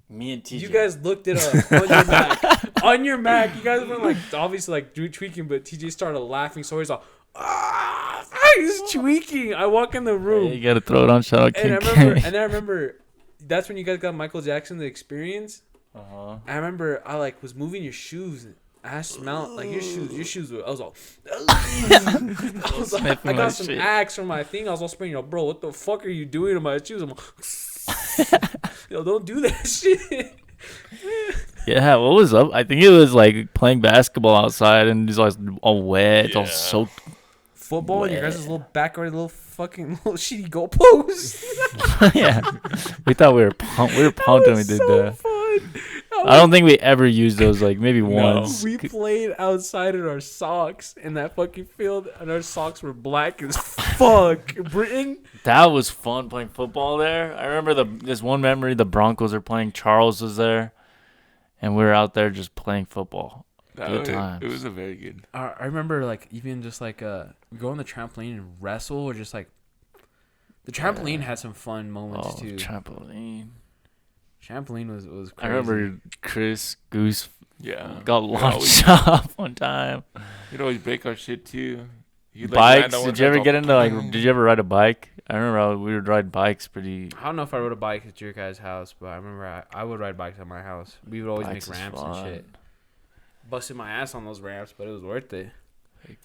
Me and TJ. You guys looked it up on your Mac. On your Mac, you guys were like obviously like tweaking, but TJ started laughing, so he's like, he's tweaking. I walk in the room, Hey, you gotta throw it on. Shout out and King I remember, that's when you guys got Michael Jackson the Experience. Uh-huh. I remember I like was moving your shoes. I smelled like your shoes were. I was all. I got some Axe from my thing. I was all spraying. Bro, what the fuck are you doing to my shoes? I'm like, yo, don't do that shit. Yeah, what was up? I think it was like playing basketball outside and just like all wet, it's all Yeah. soaked. Football and your Wet. guys' little backyard, little fucking little shitty goalpost. Yeah, we thought we were pumped. We were pumped when we did so that. Fun. I don't think we ever used those. Like maybe once. We played outside in our socks in that fucking field, and our socks were black as fuck. Britain. That was fun playing football there. I remember this one memory. The Broncos were playing. Charles was there, and we were out there just playing football. Good times. It was a very good. I remember like even just like go on the trampoline and wrestle, or just like the trampoline had some fun moments too. Trampoline. Trampoline was I crazy. remember Chris Goose Yeah. got We'd launched off one time. You'd always break our shit too. You'd, Bikes. land on one Did you ever side, get into like? boom. Did you ever ride a bike? I remember we would ride bikes pretty. I don't know if I rode a bike at your guys' house, but I remember I would ride bikes at my house. We would always Bikes make is ramps and fun. shit. Busted my ass on those ramps, but it was worth it.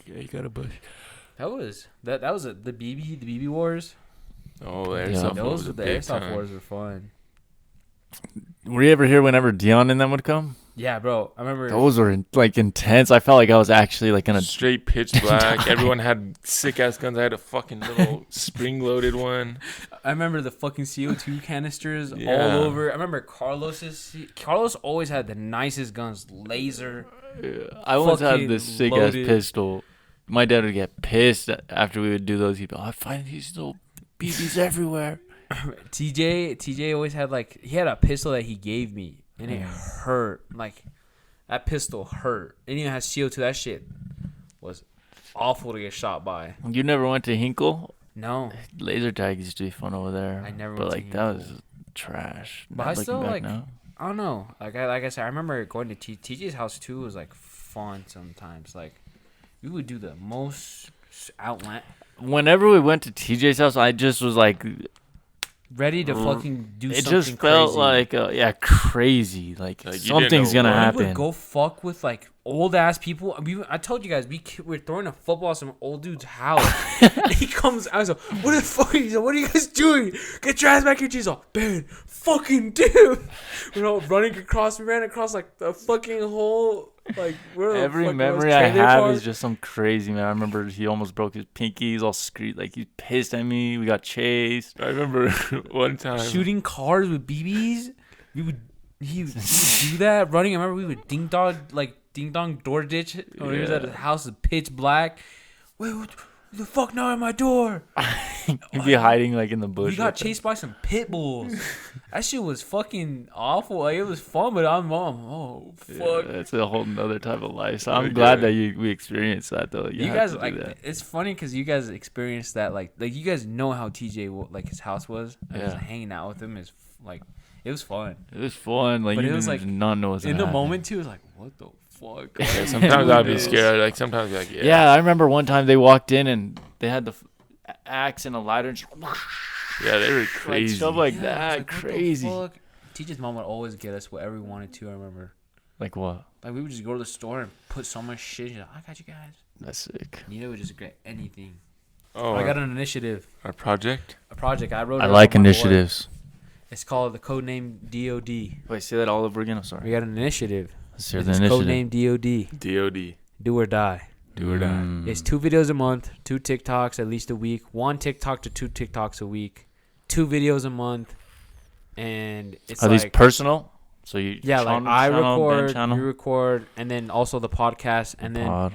Yeah, you got a bush. That was the BB Wars. Oh, the Yeah. airsoft Those was the a big airsoft time. wars were fun. Were you ever here whenever Dion and them would come? Yeah, bro. I remember. Those were like intense. I felt like I was actually like in a. Straight pitch black. Everyone had sick ass guns. I had a fucking little spring loaded one. I remember the fucking CO2 canisters Yeah. all over. I remember Carlos always had the nicest guns, laser. I once had fucking this sick ass loaded. pistol. My dad would get pissed after we would do those. He'd be, I find these little BBs everywhere. TJ always had he had a pistol that he gave me, and it hurt. Like that pistol hurt. And it has CO2. That shit was awful to get shot by. You never went to Hinkle? No, Laser tag used to be fun over there. I never But went to like that Hinkle. was trash. But Not I looking still, back like- now. I don't know. Like I said, I remember going to TJ's house too. It was like fun sometimes. Like we would do the most outland. Whenever we went to TJ's house, I just was like, Ready to fucking do it something just felt crazy. like, crazy. Like Like, you didn't something's know gonna what. happen. We would go fuck with like old ass people. I told you guys we're throwing a football at some old dude's house. And he comes out. I was like, "What the fuck? He's like, what are you guys doing? Get your ass back here!" He's like, "Ben, fucking dude." We're all running across. We ran across like the fucking whole like. Every memory I have is just some crazy man. I remember he almost broke his pinky. He's all screed like he's pissed at me. We got chased. I remember one time. shooting cars with BBs. He would do that running. I remember we would ding dong like ding dong door ditch when he was at Yeah. his house, is pitch black. Wait, what the fuck now at my door? He'd be hiding like in the bush. We got chased by some pit bulls. That shit was fucking awful. Like, it was fun, but oh fuck. Yeah, it's a whole nother type of life. So Oh, I'm glad yeah. that we experienced that though. You have guys to do like that. it's funny because you guys experienced that like you guys know how TJ like his house was. And just Yeah. hanging out with him is like it was fun. It was fun. Like But you it was, did like, not know what's In gonna the happen. moment too, it was like what the fuck. Yeah, sometimes I'd be scared. Like sometimes I'd be like, Yeah, I remember one time they walked in and they had the axe and a lighter and just yeah, they were like crazy. stuff like Yeah, that. I was like, what the Crazy. fuck? TJ's mom would always get us whatever we wanted to. I remember. Like what? Like we would just go to the store and put so much shit. She's like, I got you guys. That's sick. Nita would just get anything. Oh, I got an initiative, our project. a project I wrote. I it like up on my board. initiatives. It's called the codename DOD. Wait, say that all over again. I'm We sorry. got an initiative. Let's hear It's the initiative. codename DOD. DOD. Do or die. Do or die. Mm. It's 2 videos a month, 2 TikToks at least a week, 1 TikTok to 2 TikToks a week, 2 videos a month, and it's Are like these personal? So you yeah, like channel- I channel, Ben record, channel? you record, and then also the podcast, and then Pod.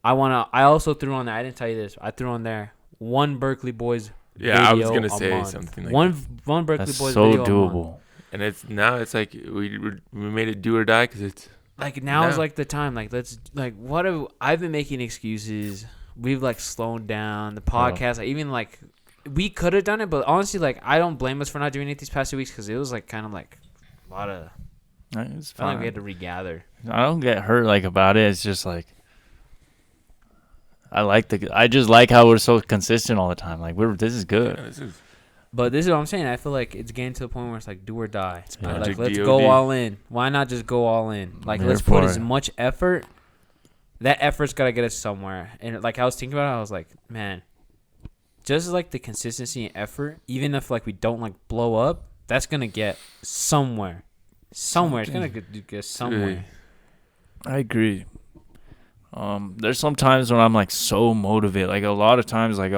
I also threw on there. I didn't tell you this. I threw on there 1 Berkeley Boys. Yeah, I was video gonna a say month. something like one that. one Berkeley That's Boys so video a month. doable. And it's like we made it do or die because it's Like now is Yeah. like the time. Like let's like what have, I've been making excuses. We've like slowed down the podcast. Like, even like we could have done it, but honestly, like I don't blame us for not doing it these past 2 weeks because it was like kind of like a lot of. It's I felt like fine. we had to regather. I don't get hurt like about it. It's just like I just like how we're so consistent all the time. Like this is good. yeah, this is But this is what I'm saying. I feel like it's getting to the point where it's like do or die. Yeah. Like Project let's DOD. go all in. Why not just go all in? Like I'm let's here put for as it. much effort. That effort's gotta get us somewhere. And like I was thinking about it, I was like, man, just like the consistency and effort, even if like we don't like blow up, that's gonna get somewhere. Somewhere. It's gonna get somewhere. I agree. There's some times when I'm like so motivated. Like a lot of times, like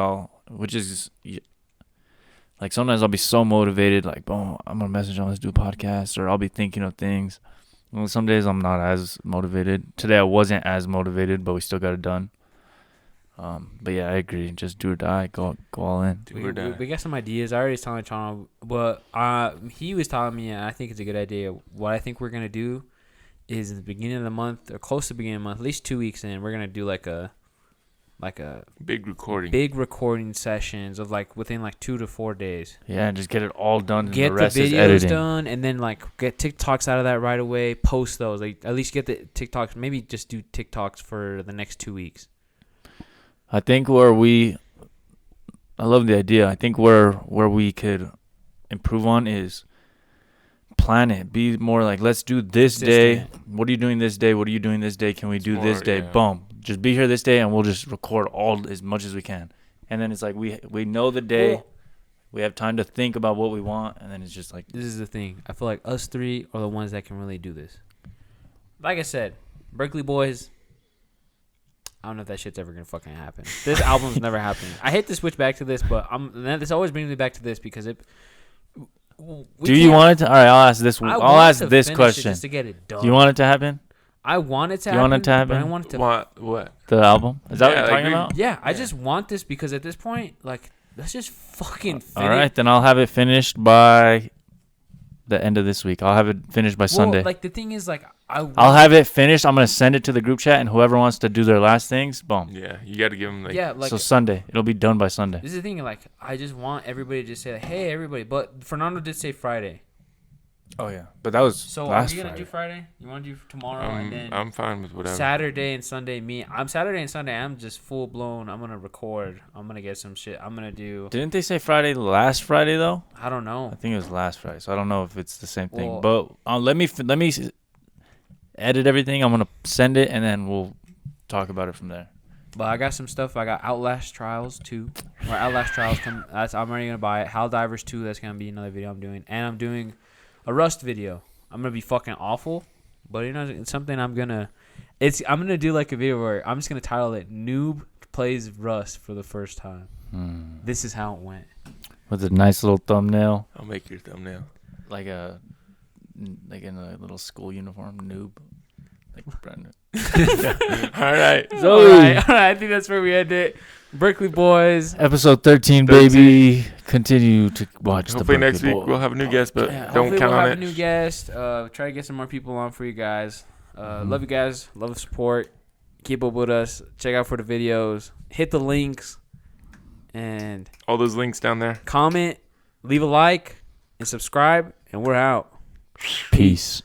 like sometimes I'll be so motivated. Like, boom, I'm gonna message on, let's do a podcast, or I'll be thinking of things. Well, some days I'm not as motivated. Today I wasn't as motivated, but we still got it done. But yeah, I agree. Just do or die. Go all in. do or die. We got some ideas. I already was telling Chano, but he was telling me, and I think it's a good idea. What I think we're gonna do is at the beginning of the month, or close to the beginning of the month, at least 2 weeks in, we're gonna do like a Big recording. big recording sessions of like within like 2 to 4 days. Yeah, and just get it all done. And Get the the rest is videos editing. done, and then like get TikToks out of that right away. Post those. Like at least get the TikToks. Maybe just do TikToks for the next 2 weeks. I think I love the idea. I think where we could improve on is plan it. Be more like, let's do this day. Consistent. What are you doing this day? What are you doing this day? Can we do this more, day? yeah. Boom. Just be here this day, and we'll just record all as much as we can. And then it's like we know the day. Well, We have time to think about what we want, and then it's just like this is the thing. I feel like us 3 are the ones that can really do this. Like I said, Berkeley Boys. I don't know if that shit's ever gonna fucking happen. This album's never happening. I hate to switch back to this, but this always brings me back to this because it. do you want it to? All right, I'll ask this. I'll ask this question. Just to get it done. Do you want it to happen? I want it to You happen. want it to But I happen? want it to. What? The album? Is that Yeah, what you're like talking about? Yeah, I just want this because at this point, like, let's just fucking finish. All right, then I'll have it finished by the end of this week. I'll have it finished by Sunday. Like the thing is, like, I'll have it finished. I'm gonna send it to the group chat, and whoever wants to do their last things, boom. Yeah, you got to give them like. yeah, like so Sunday, it'll be done by Sunday. this is the thing. Like, I just want everybody to just say, like, "Hey, everybody!" But Fernando did say Friday. Oh yeah, but that was So last are you gonna Friday. do Friday? You want to do tomorrow and then I'm fine with whatever. Saturday and Sunday? I'm Saturday and Sunday. I'm just full blown. I'm gonna record. I'm gonna get some shit. I'm gonna do. Didn't they say Friday last Friday though? I don't know. I think it was last Friday, so I don't know if it's the same thing. Well- But let me edit everything. I'm gonna send it, and then we'll talk about it from there. But I got some stuff. I got Outlast Trials 2. Or Outlast Trials come. I'm already gonna buy it. Hell Divers 2. That's gonna be another video I'm doing, and I'm doing a Rust video. I'm gonna be fucking awful, but you know it's something I'm gonna. I'm gonna do like a video where I'm just gonna title it "Noob Plays Rust for the First Time." This is how it went. With a nice little thumbnail, I'll make your thumbnail. like in a little school uniform, noob. Like Brandon. All right. All right. I think that's where we end it. Berkeley boys. Episode 13, baby. Continue to watch Hopefully the Berkeley next week Boys. we'll have a new guest, but Yeah, don't hopefully count we'll on have it. a new guest. Try to get some more people on for you guys. Love you guys. Love the support. Keep up with us. Check out for the videos. Hit the links. And All those links down there. comment. Leave a like. And subscribe. And we're out. Peace.